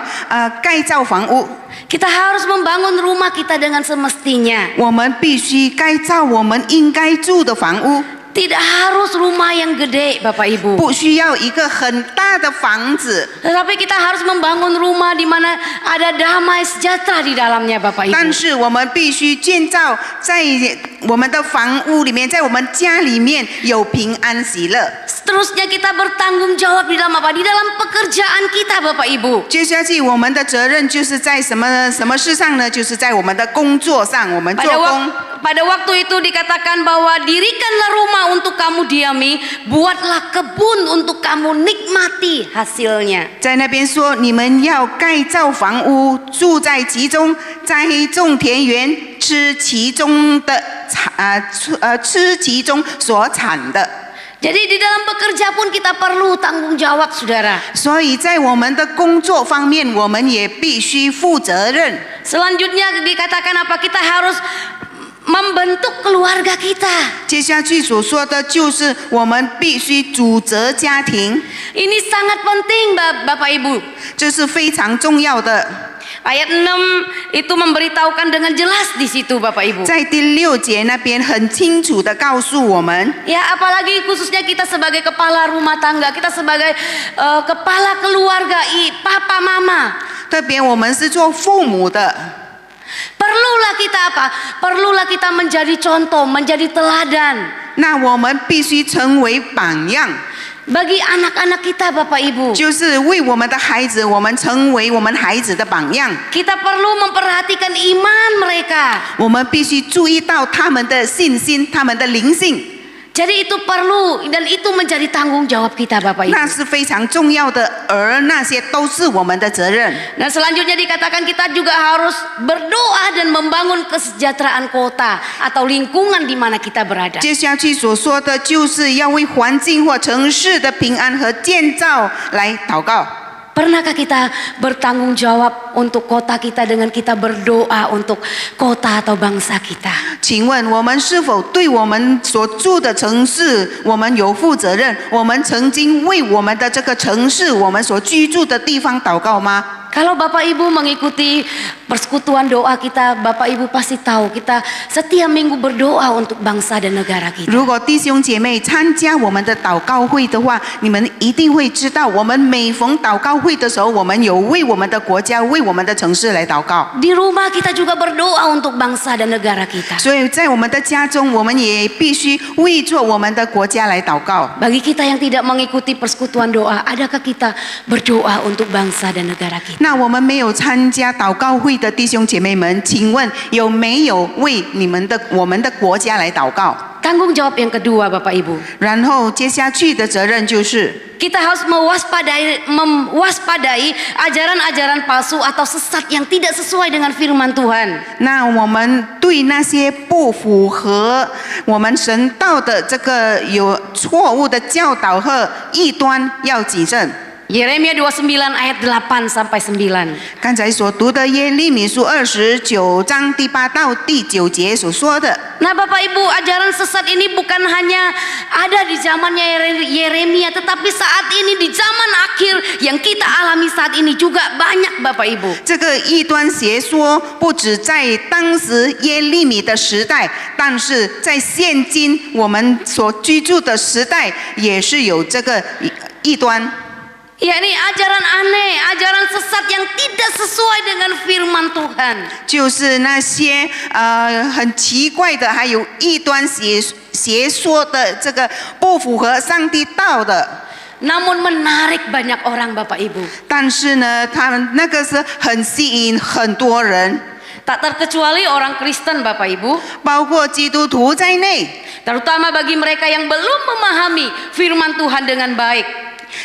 盖造房屋， Kita harus membangun rumah kita dengan semestinya. 我们必须盖造我们应该住的房屋， Tidak harus rumah yang gede, Bapak Ibu. 不需要一个很大的房子， Tetapi kita harus membangun rumah di mana ada damai sejahtera di dalamnya, Bapak 但 Ibu. 是我们必须建造在我们的房屋里面，在我们家里面有平安喜乐。 Seterusnya kita bertanggung jawab di dalam apa? Di dalam pekerjaan kita, Bapak Ibu. 接下去我们的责任就是在什么事上呢？就是在我们的工作上，我们做工。 Pada waktu itu dikatakan bahwa dirikanlah rumah untuk kamu diami, buatlah kebun untuk kamu nikmati hasilnya. 在那边说，你们要盖造房屋，住在其中，栽种田园，吃其中所产的。 Jadi di dalam bekerja pun kita perlu tanggung jawab, saudara. 所以在我们的工作方面，我们也必须负责任。 Selanjutnya dikatakan apa? Kita harus membentuk keluarga kita. 接下去所说的就是我们必须组织家庭， Ini sangat penting, Bapak Ibu. 这是非常重要的。 Ayat 6 itu memberitahukan dengan jelas di situ, Bapak Ibu. 在第6节那边很清楚的告诉我们， Ya, apalagi khususnya kita sebagai kepala rumah tangga, kita sebagai kepala keluarga, papa mama. 特别我们是做父母的， Perlulah kita apa? Perlulah kita menjadi contoh, menjadi teladan 那我们必须成为榜样。 bagi anak-anak kita, Bapak Ibu. 就是为我们的孩子，我们成为我们孩子的榜样。 Kita perlu memperhatikan iman mereka. 我们必须注意到他们的信心，他们的灵性， Jadi itu perlu dan itu menjadi tanggung jawab kita, Bapak Ibu. 那是非常重要的，而那些都是我们的责任。 Dan selanjutnya dikatakan kita juga harus berdoa dan membangun kesejahteraan kota atau lingkungan di mana kita berada. 接下去所说的就是要为环境或城市的平安和建造来祷告。Pernahkah kita bertanggung jawab untuk kota kita dengan kita berdoa untuk kota atau bangsa kita? 请问我们是否对我们所住的城市我们有负责任？我们曾经为我们的这个城市我们所居住的地方祷告吗？ Kalau Bapak Ibu mengikuti persekutuan doa kita, Bapak Ibu pasti tahu kita setiap minggu berdoa untuk bangsa dan negara kita. 如果弟兄姐妹参加我们的祷告会的话，你们一定会知道，我们每逢祷告会的时候，我们有为我们的国家、为我们的城市来祷告。 Di rumah kita juga berdoa untuk bangsa dan negara kita. 所以在我们的家中，我们也必须为着我们的国家来祷告。 Bagi kita yang tidak mengikuti persekutuan doa, adakah kita berdoa untuk bangsa dan negara kita? 那我们没有参加祷告会的弟兄姐妹们，请问有没有为我们的国家来祷告？ Tanggung jawab yang kedua, Bapak Ibu. 然后接下去的责任就是， Kita harus mewaspadai ajaran-ajaran palsu atau sesat yang tidak sesuai dengan firman Tuhan. 那我们对那些不符合我们神道的这个有错误的教导和异端要谨慎。 Yeremia 29 ayat 8 sampai 9. 刚才所读的耶利米书29章第8到第9节所说的。 Nah Bapak Ibu, ajaran sesat ini bukan hanya ada di zamannya Yeremia, tetapi saat ini di zaman akhir yang kita alami saat ini juga banyak Bapak Ibu. 这个异端邪说不止在当时耶利米的时代，但是在现今我们所居住的时代也是有这个异端。 yakni ajaran aneh, ajaran sesat yang tidak sesuai dengan firman Tuhan. 就是那些很奇怪的，还有异端邪说的，这个不符合上帝道的。 Namun menarik banyak orang Bapak Ibu. 但是呢，他们那个是很吸引很多人， Tak terkecuali orang Kristen Bapak Ibu. 包括基督徒在内。 Terutama bagi mereka yang belum memahami firman Tuhan dengan baik.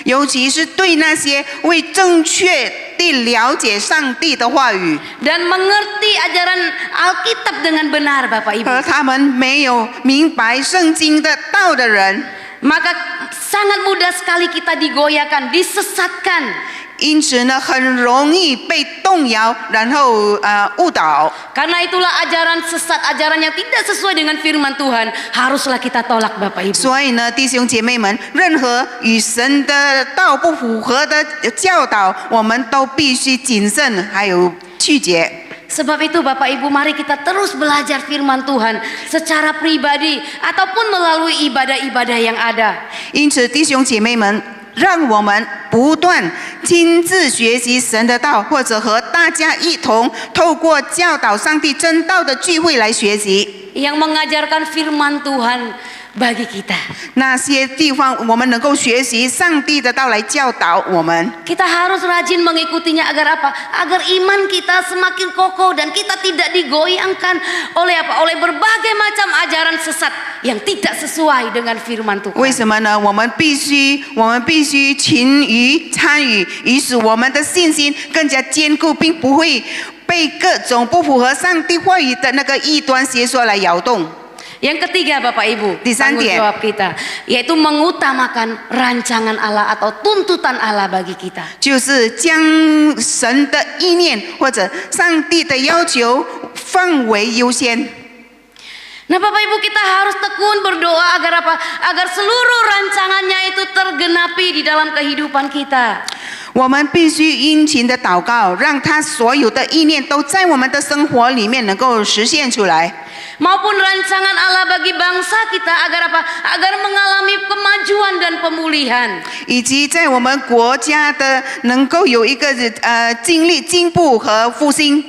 尤其是对那些未正确地了解上帝的话语， Dan mengerti ajaran Alkitab dengan benar Bapak Ibu. 和他们没有明白圣经的道的人， Maka sangat mudah sekali kita digoyahkan, disesatkan. 因此呢，很容易被动摇，然后误导。 Karena itulah ajaran sesat, ajaran yang tidak sesuai dengan firman Tuhan haruslah kita tolak Bapak Ibu. 所以呢，弟兄姐妹们，任何与神的道不符合的教导，我们都必须谨慎，还有拒绝。 Sebab itu Bapak Ibu, mari kita terus belajar firman Tuhan secara pribadi ataupun melalui ibadah-ibadah yang ada. 因此，弟兄姐妹们，让我们不断亲自学习神的道，或者和大家一同透过教导上帝真道的聚会来学习。 Yang mengajarkan firman Tuhan bagi kita. 那些地方我们能够学习上帝的道来教导我们。 Kita harus rajin mengikutinya agar apa? Agar iman kita semakin kokoh dan kita tidak digoyangkan oleh apa? Oleh berbagai macam ajaran sesat yang tidak sesuai dengan firman Tuhan. 为什么呢？我们必须勤于参与，以使我们的信心更加坚固，并不会被各种不符合上帝话语的那个异端邪说来摇动。 Yang ketiga Bapak Ibu, Di tanggung Sandia. jawab kita yaitu mengutamakan rancangan Allah atau tuntutan Allah bagi kita. 就是将神的意念或者上帝的要求放为优先。 Nah Bapak Ibu, kita harus tekun berdoa agar apa? Agar seluruh rancangannya itu tergenapi di dalam kehidupan kita. 我们必须殷勤的祷告，让他所有的意念都在我们的生活里面能够实现出来。 Maupun rancangan Allah bagi bangsa kita agar apa? Agar mengalami kemajuan dan pemulihan. 以及在我们国家的能够有一个经历进步和复兴。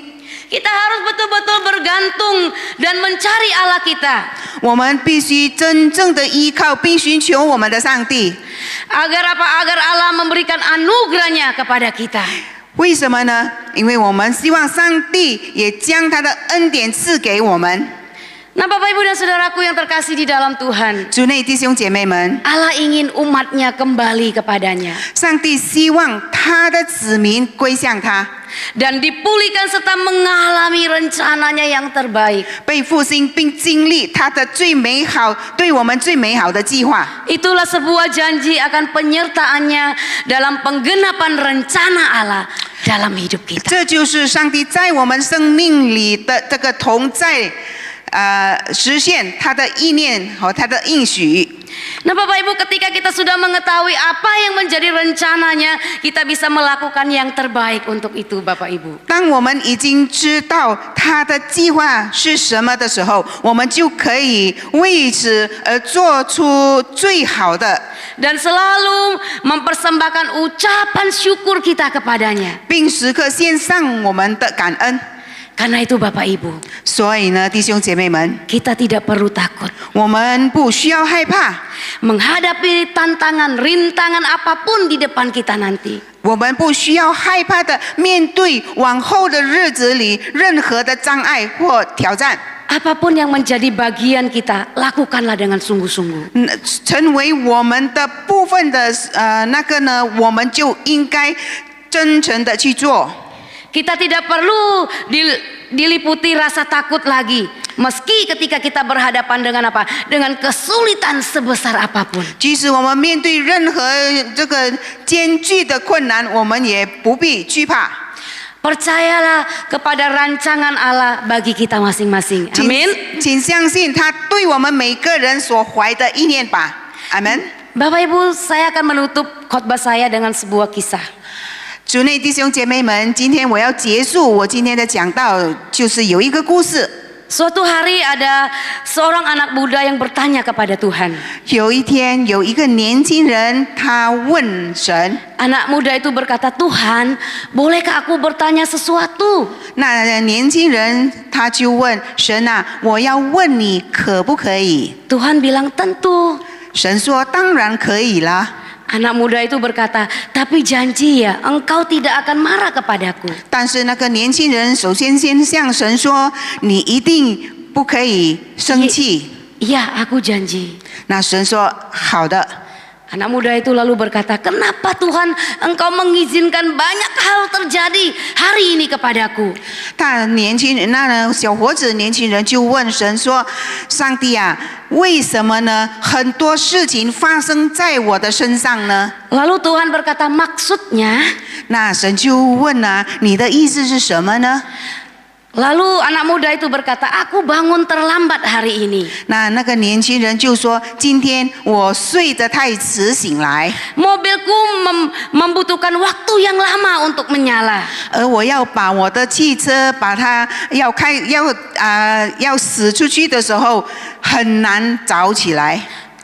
Kita harus betul-betul bergantung dan mencari Allah kita. 我们必须真正的依靠并寻求我们的上帝。 Agar apa? Agar Allah memberikan anugerahnya kepada kita. 为什么呢？因为我们希望上帝也将他的恩典赐给我们。Nah Bapak Ibu dan Saudaraku yang terkasih di dalam Tuhan, 主内弟兄姐妹们， Allah ingin umatnya kembali kepadanya 上帝希望他的子民归向他， dan dipulihkan serta mengalami rencananya yang terbaik. 被复兴并经历他的最美好，对我们最美好的计划。 Itulah sebuah janji akan penyertaannya dalam penggenapan rencana Allah dalam hidup kita. 这就是上帝在我们生命里的这个同在，实现他的意念和他的应许。 Nah Bapak Ibu, ketika kita sudah mengetahui apa yang menjadi rencananya, kita bisa melakukan yang terbaik untuk itu Bapak Ibu. 当我们已经知道他的计划是什么的时候，我们就可以为此而做出最好的， Dan selalu mempersembahkan ucapan syukur kita kepadanya. 并时刻献上我们的感恩。 Karena itu Bapak Ibu, 所以呢，弟兄姐妹们， kita tidak perlu takut 我们不需要害怕， menghadapi tantangan, rintangan apapun di depan kita nanti. 我们不需要害怕的面对往后的日子里任何的障碍或挑战。 Apapun yang menjadi bagian kita, lakukanlah dengan sungguh-sungguh. 成为我们的部分的那个呢，我们就应该真诚的去做。 Kita tidak perlu diliputi rasa takut lagi. Meski ketika kita berhadapan dengan apa? Dengan kesulitan sebesar apapun. 即使我们面对任何这个艰巨的困难，我们也不必惧怕。 Percayalah kepada rancangan Allah bagi kita masing-masing. 请 Amin. 请相信他对我们每个人所怀的意念吧。阿门。 Bapak Ibu, saya akan menutup khotbah saya dengan sebuah kisah. 主内弟兄姐妹们，今天我要结束我今天的讲道，就是有一个故事。 Suatu hari ada seorang anak muda yang bertanya kepada Tuhan. 有一天，有一个年轻人，他问神。 Anak muda itu berkata, Tuhan, bolehkah aku bertanya sesuatu? 那年轻人他就问神啊，我要问你可不可以？ Tuhan bilang, tentu. 神说当然可以啦。 Anak muda itu berkata, tapi janji ya, engkau tidak akan marah kepadaku. 但是那个年轻人首先先向神说，你一定不可以生气。 Iya, aku janji. 那神说好的。 Anak muda itu lalu berkata, kenapa Tuhan engkau mengizinkan banyak hal terjadi hari ini kepadaku? 那小伙子年轻人就问神说：“上帝啊，为什么呢？很多事情发生在我的身上呢？” Lalu Tuhan berkata, maksudnya? 那神就问啊，你的意思是什么呢？ Lalu anak muda itu berkata, aku bangun terlambat hari ini. 那个年轻人就说：“今天我睡得太迟醒来， Mobilku membutuhkan waktu yang lama untuk menyala. 而我要把我的汽车把它要驶出去的时候很难着起来。”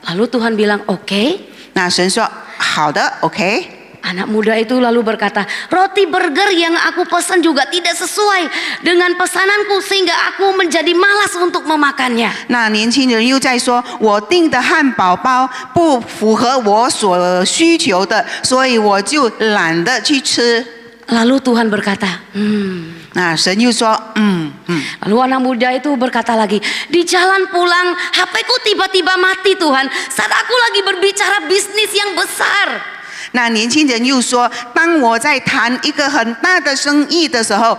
Lalu Tuhan bilang, oke. 那神说：“好的 ，OK。” Anak muda itu lalu berkata, roti burger yang aku pesan juga tidak sesuai dengan pesananku sehingga aku menjadi malas untuk memakannya. 那年轻人又在说：“我订的汉堡包不符合我所需求的，所以我就懒得去吃。” Lalu Tuhan berkata, 那神又说：“Lalu anak muda itu berkata lagi, di jalan pulang HP-ku tiba-tiba mati Tuhan saat aku lagi berbicara bisnis yang besar. 那年轻人又说：“当我在谈一个很大的生意的时候，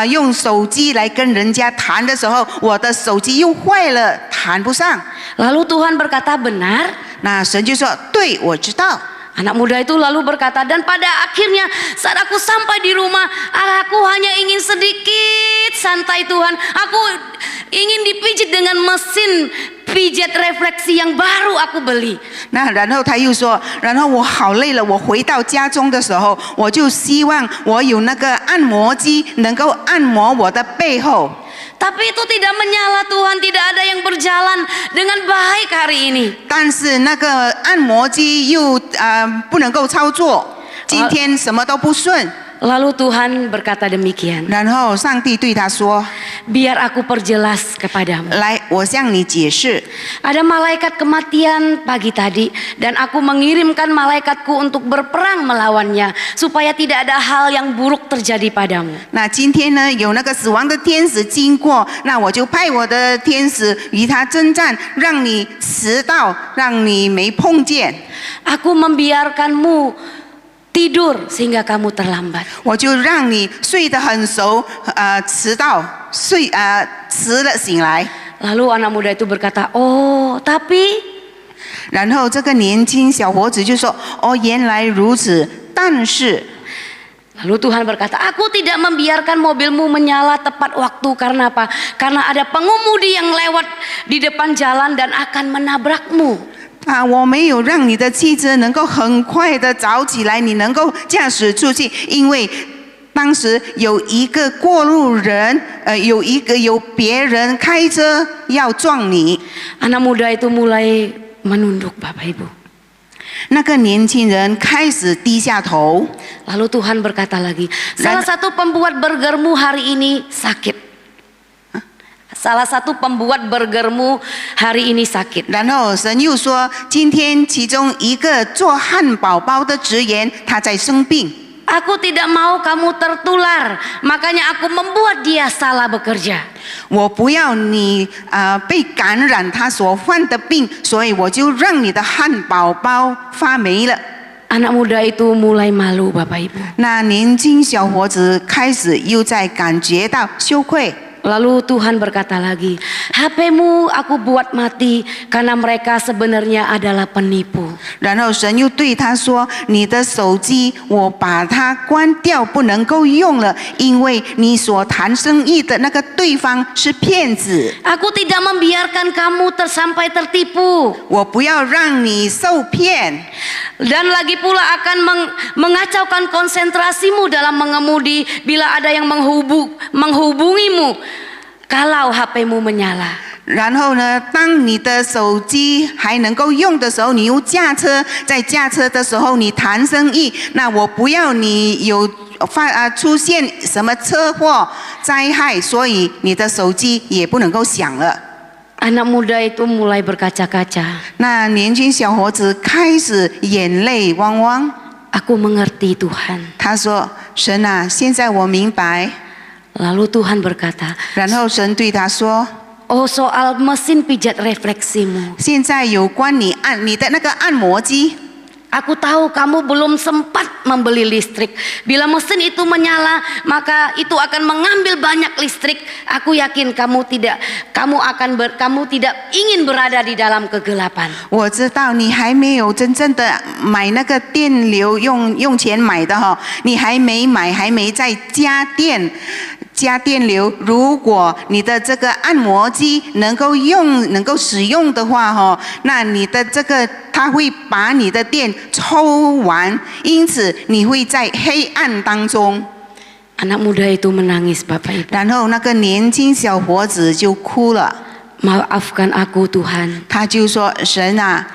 用手机来跟人家谈的时候，我的手机又坏了，谈不上。” Lalu Tuhan berkata, benar? 那神就说：“对，我知道。” Anak muda itu lalu berkata, dan pada akhirnya saat aku sampai di rumah, aku hanya ingin sedikit santai Tuhan. Aku ingin dipijit dengan mesin pijat refleksi yang baru aku beli. 那然后他又说，然后我好累了，我回到家中的时候，我就希望我有那个按摩机能够按摩我的背后。 Tapi itu tidak menyala Tuhan, tidak ada yang berjalan dengan baik hari ini. 但是那个按摩机又不能够操作，今天什么都不顺。Lalu Tuhan berkata demikian, 然后上帝对他说 biar aku perjelas kepadamu. 来，我向你解释， Ada malaikat kematian pagi tadi, dan aku mengirimkan malaikatku untuk berperang melawannya, supaya tidak ada hal yang buruk terjadi padamu. 那今天呢，有那个死亡的天使经过，那我就派我的天使与他征战，让你迟到，让你没碰见。 Aku membiarkanmu tidur sehingga kamu terlambat. 我就让你睡得很熟，迟了醒来。 Lalu anak muda itu berkata, oh tapi 然后这个年轻小伙子就说：“哦，原来如此。但是， Lalu Tuhan berkata, aku tidak membiarkan mobilmu menyala tepat waktu. Karena apa? Karena ada pengemudi yang lewat di depan jalan dan akan menabrakmu. 我没有让你的汽车能够很快的着起来，你能够驾驶出去，因为当时有一个过路人，有别人开车要撞你。” Anak muda itu mulai menunduk, Bapak Ibu. 那个年轻人开始低下头。 Lalu Tuhan berkata lagi, salah satu pembuat burgermu hari ini sakit. Salah satu pembuat burgermu hari ini sakit. 然后神又说：“今天其中一个做汉堡包的职员，他在生病。 Aku tidak mau kamu tertular, makanya aku membuat dia salah bekerja. 我不要你被感染他所患的病，所以我就让你的汉堡包发霉了。” Anak muda itu mulai malu, Bapak Ibu. 那年轻小伙子开始又在感觉到羞愧。 Lalu Tuhan berkata lagi, HP-mu aku buat mati karena mereka sebenarnya adalah penipu. 然后神又对他说：“你的手机我把它关掉，不能够用了，因为你所谈生意的那个对方是骗子。 Aku tidak membiarkan kamu sampai tertipu. 我不要让你受骗。 Dan lagi pula akan mengacaukan konsentrasimu dalam mengemudi bila ada yang menghubungimu kalau HP-mu menyala. 然后呢，当你的手机还能够用的时候，你又驾车，在驾车的时候你谈生意，那我不要你有出现什么车祸灾害，所以你的手机也不能够响了。” Anak muda itu mulai berkaca-kaca. 那年轻小伙子开始眼泪汪汪。 Aku mengerti Tuhan. 他说：“神啊，现在我明白。” Lalu Tuhan berkata, 然后神对他说：“ oh soal mesin pijat refleksimu. 现在有关你的那个按摩机。” Aku tahu kamu belum sempat membeli listrik. Bila mesin itu menyala, maka itu akan mengambil banyak listrik. Aku yakin kamu tidak ingin berada di dalam kegelapan. 我知道你还没有真正的买那个电流用钱买的哈，你还没买，还没在加电流。如果你的这个按摩机能够使用的话哈，那你的这个它会把你的电抽完，因此你会在黑暗当中。 Anak muda itu menangis, Bapak Ibu. 然后那个年轻小伙子就哭了， Maafkan aku Tuhan. 他就说：“神啊，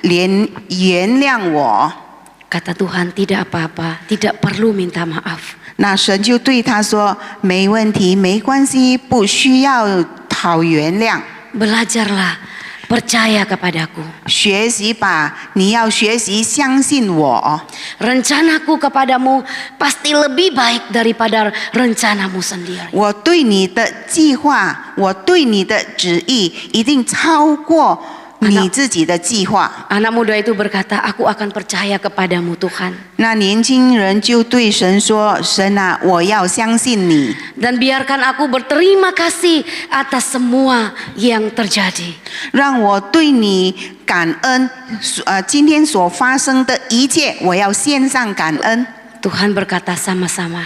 原谅我。” Kata Tuhan, tidak apa-apa, tidak perlu minta maaf. 那神就对他说：“没问题，没关系，不需要讨原谅。 Belajarlah, percaya kepadaku. 学习吧，你要学习相信我。 Rencanaku kepadamu pasti lebih baik daripada rencanamu sendiri. 我对你的计划，我对你的旨意，一定超过你自己的计划。” Anak muda itu berkata, aku akan percaya kepadamu Tuhan. 那年轻人就对神说：“神啊，我要相信你。” Dan biarkan aku berterima kasih atas semua yang terjadi. 让我对你感恩，今天所发生的一切，我要献上感恩。 Tuhan berkata sama-sama.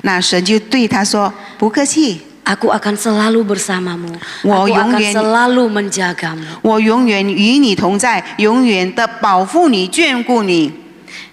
那神就对他说：“不客气， Aku akan selalu bersamamu. Aku akan selalu menjagamu. 我永远与你同在，永远的保护你、眷顾你。”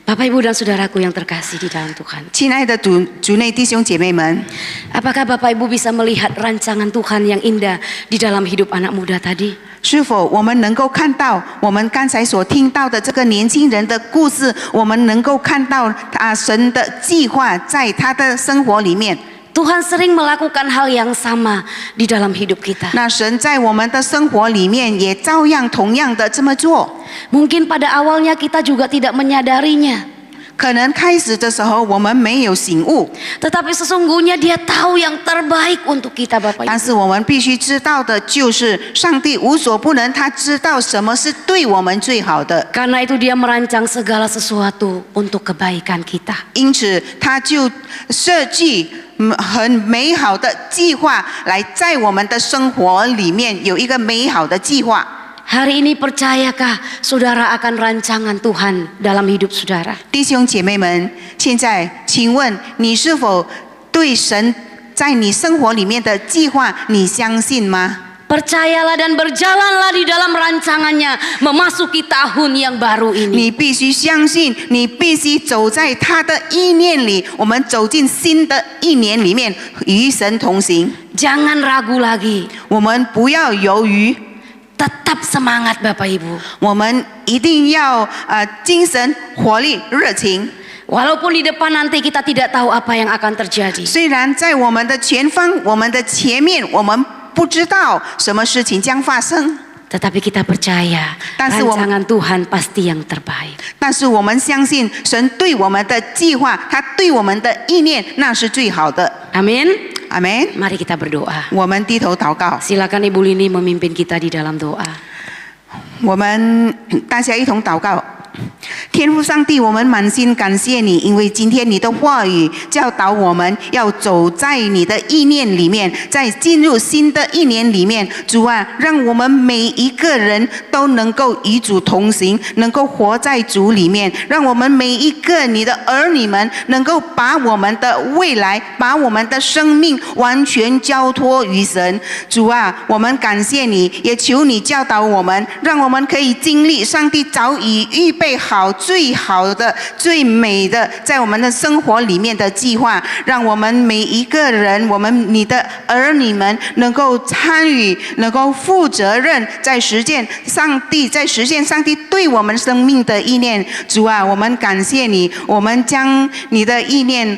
Bapak Ibu dan Saudaraku yang terkasih di dalam Tuhan. 亲爱的主内弟兄姐妹们， Apakah Bapak Ibu bisa melihat rancangan Tuhan yang indah di dalam hidup anak muda tadi? 是否我们能够看到我们刚才所听到的这个年轻人的故事，我们能够看到神的计划在他的生活里面。 Tuhan sering melakukan hal yang sama di dalam hidup kita. 那神在我们的生活里面也照样同样的这么做。 Mungkin pada awalnya kita juga tidak menyadarinya. 可能开始的时候我们没有醒悟， Tetapi sesungguhnya dia tahu yang terbaik untuk kita Bapak 但 Ibu. 是我们必须知道的就是上帝无所不能，他知道什么是对我们最好的， Karena itu dia merancang segala sesuatu untuk kebaikan kita. 因此他就设计很美好的计划来在我们的生活里面有一个美好的计划。 Hari ini percayakah saudara akan rancangan Tuhan dalam hidup saudara? 弟兄姐妹们，现在请问你是否对神在你生活里面的计划你相信吗？ Percayalah dan berjalanlah di dalam rancangannya memasuki tahun yang baru ini. 你必须相信，你必须走在他的意念里。我们走进新的一年里面，与神同行。 Jangan ragu lagi. 我们不要犹豫， Tetap semangat Bapak Ibu. 我们一定要精神、活力、热情。 Walaupun di depan nanti kita tidak tahu apa yang akan terjadi. 虽然在我们的前方、我们的前面，我们不知道什么事情将发生， Tetapi kita percaya 但是我们 rancangan Tuhan pasti yang terbaik. 但是我们相信神对我们的计划，他对我们的意念，那是最好的。 Amin. 阿门。 Mari kita berdoa. 我们低头祷告， Silakan Ibu Lini memimpin kita di dalam doa. 我们大家一同祷告。 天父上帝，我们满心感谢你，因为今天你的话语教导我们要走在你的意念里面，在进入新的一年里面，主啊，让我们每一个人都能够与主同行，能够活在主里面，让我们每一个你的儿女们能够把我们的未来，把我们的生命完全交托于神。主啊，我们感谢你，也求你教导我们，让我们可以经历上帝早已预备好最好的、最美的，在我们的生活里面的计划，让我们每一个人，我们你的儿女们能够参与，能够负责任，在实践上帝对我们生命的意念。主啊，我们感谢你，我们将你的意念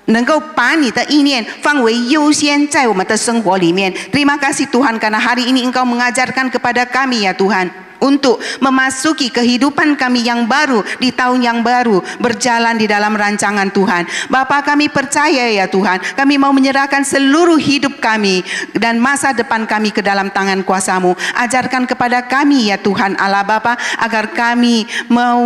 能够把你的意念放为优先在我们的生活里面。Terima kasih Tuhan karena hari ini Engkau mengajarkan kepada kami ya Tuhan, untuk memasuki kehidupan kami yang baru di tahun yang baru, berjalan di dalam rancangan Tuhan. Bapa, kami percaya ya Tuhan, kami mau menyerahkan seluruh hidup kami dan masa depan kami ke dalam tangan kuasa-Mu. Ajarkan kepada kami ya Tuhan Allah Bapa, agar kami mau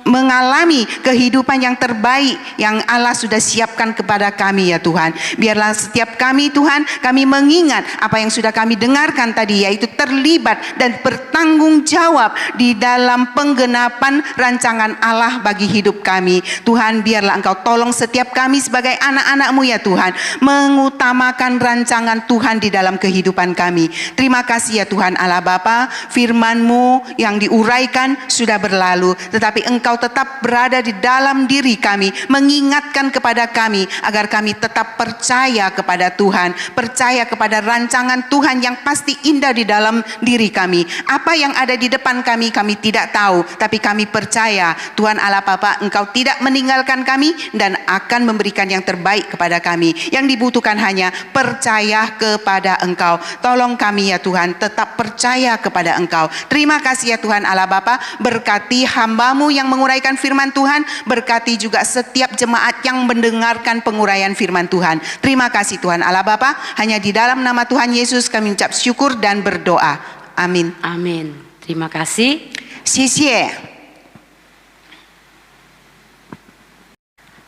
mengalami kehidupan yang terbaik yang Allah sudah siapkan kepada kami ya Tuhan. Biarlah setiap kami Tuhan, kami mengingat apa yang sudah kami dengarkan tadi, yaitu terlibat dan bertanggung jawab di dalam penggenapan rancangan Allah bagi hidup kami. Tuhan, biarlah Engkau tolong setiap kami sebagai anak-anak-Mu ya Tuhan, mengutamakan rancangan Tuhan di dalam kehidupan kami. Terima kasih ya Tuhan Allah Bapa, firman-Mu yang diuraikan sudah berlalu, tetapi Engkau tetap berada di dalam diri kami, mengingatkan kepada kami agar kami tetap percaya kepada Tuhan, percaya kepada rancangan Tuhan yang pasti indah di dalam diri kami. Apa yang ada di depan kami, kami tidak tahu, tapi kami percaya Tuhan Allah Bapa, Engkau tidak meninggalkan kami dan akan memberikan yang terbaik kepada kami. Yang dibutuhkan hanya percaya kepada Engkau. Tolong kami ya Tuhan, tetap percaya kepada Engkau. Terima kasih ya Tuhan Allah Bapa, berkati hamba-Mu yang menguraikan firman Tuhan, berkati juga setiap jemaat yang mendengarkan penguraian firman Tuhan. Terima kasih Tuhan Allah Bapa, hanya di dalam nama Tuhan Yesus kami ucap syukur dan berdoa. Amin. Amin. Terima kasih. 谢谢。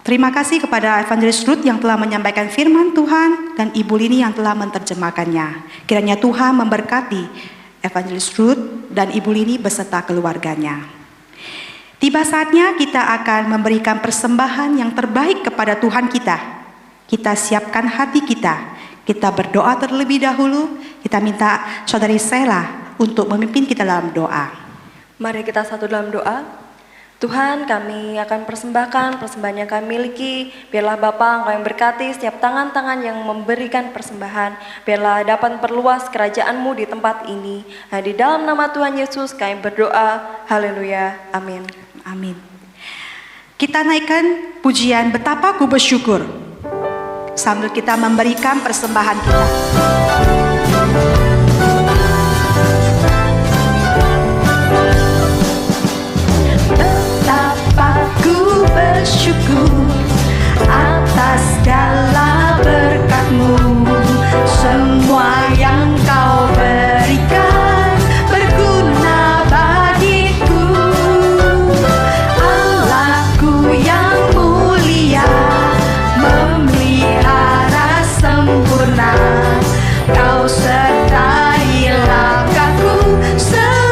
Terima kasih kepada Evangelis Ruth yang telah menyampaikan firman Tuhan dan Ibu Lini yang telah menerjemahkannya. Kiranya Tuhan memberkati Evangelis Ruth dan Ibu Lini beserta keluarganya. Tiba saatnya kita akan memberikan persembahan yang terbaik kepada Tuhan kita. Kita siapkan hati kita. Kita berdoa terlebih dahulu. Kita minta Saudari Sela untuk memimpin kita dalam doa. Mari kita satu dalam doa. Tuhan, kami akan persembahkan persembahan yang kami miliki. Biarlah Bapa Engkau yang berkati setiap tangan-tangan yang memberikan persembahan. Biarlah dapat perluas kerajaan-Mu di tempat ini. Nah, di dalam nama Tuhan Yesus kami berdoa. Haleluya. Amin. Amin. Kita naikkan pujian Betapa Ku Bersyukur sambil kita memberikan persembahan kita. Bersyukur atas segala berkat-Mu, semua yang Kau berikan berguna bagiku. Allahku yang mulia, memelihara sempurna, Kau sertai langkahku selamanya.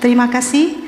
Terima kasih.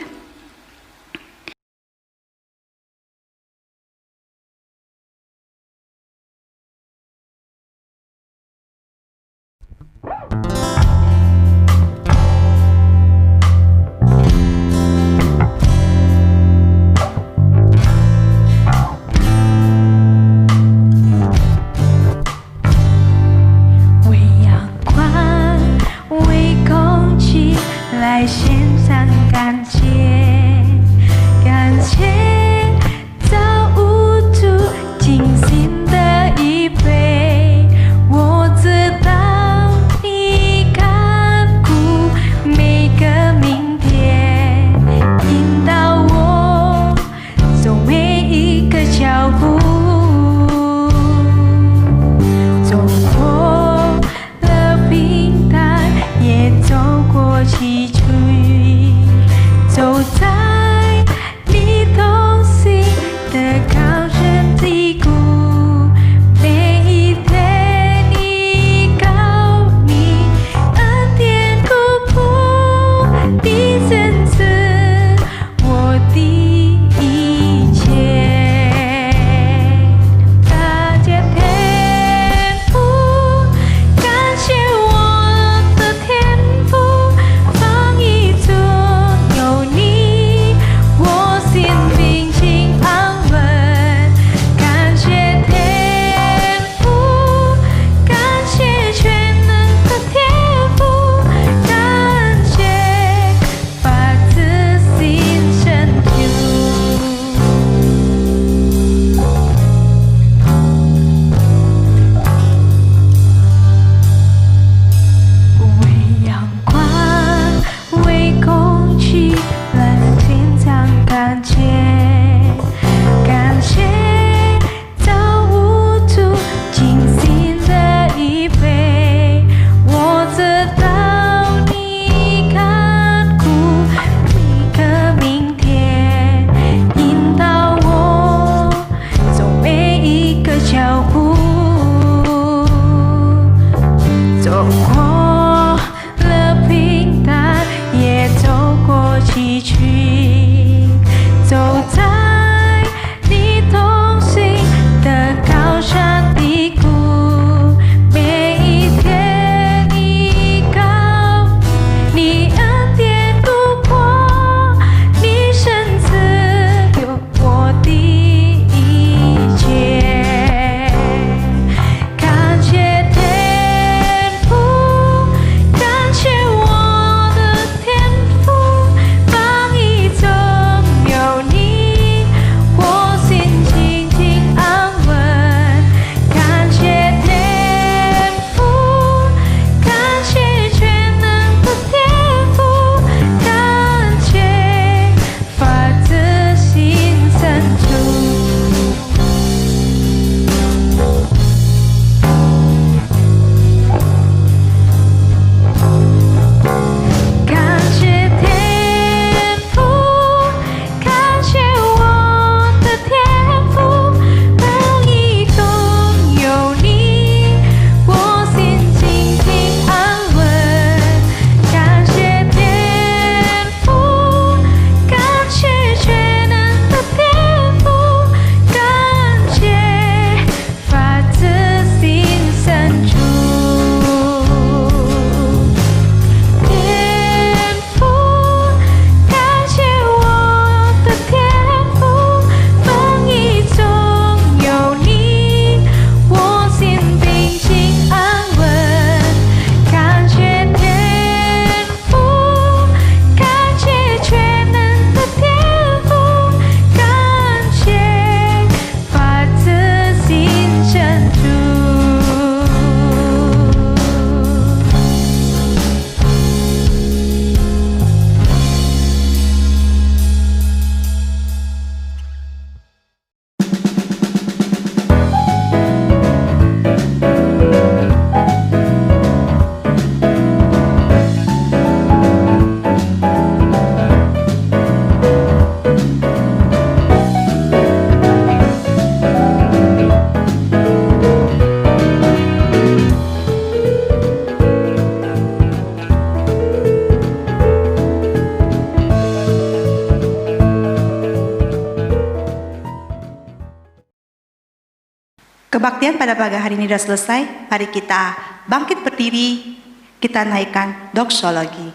Kebaktian pada pagi hari ini sudah selesai. Mari kita bangkit berdiri, kita naikkan doksologi.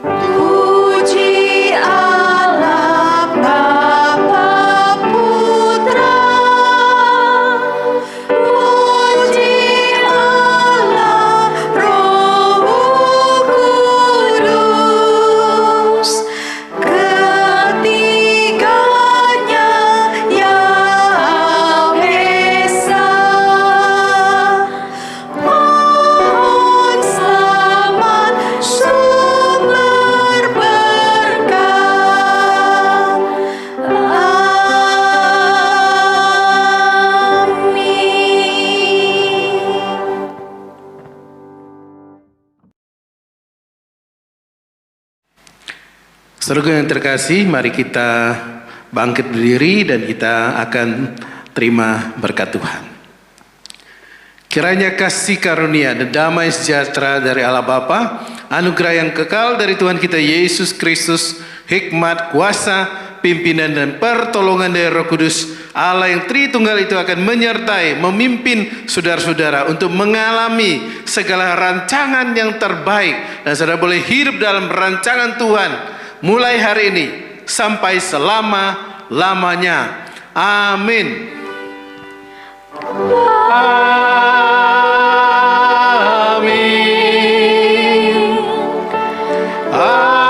Puji Allah Bapa Putra, puji Allah Roh Kudus, ketiganya Yang Esa. Mohon selamat sumber berkah. Amin. Saudara yang terkasih, mari kita bangkit berdiri dan kita akan terima berkat Tuhan. Kiranya kasih karunia dan damai sejahtera dari Allah Bapa, anugerah yang kekal dari Tuhan kita Yesus Kristus, hikmat, kuasa, pimpinan dan pertolongan dari Roh Kudus, Allah yang Tritunggal itu akan menyertai, memimpin saudara-saudara untuk mengalami segala rancangan yang terbaik. Dan saudara boleh hidup dalam rancangan Tuhan mulai hari ini sampai selama-lamanya. Amin. Amin. Amin.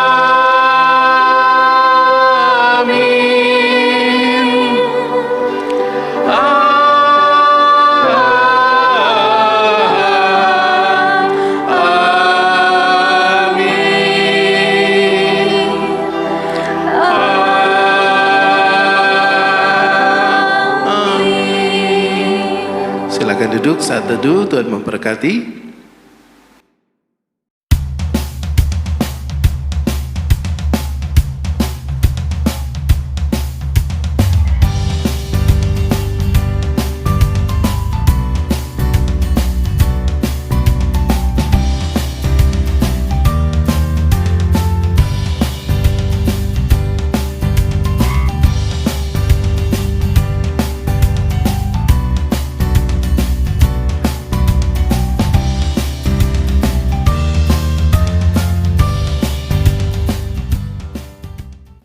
Silakan duduk saat teduh. Tuhan memberkati.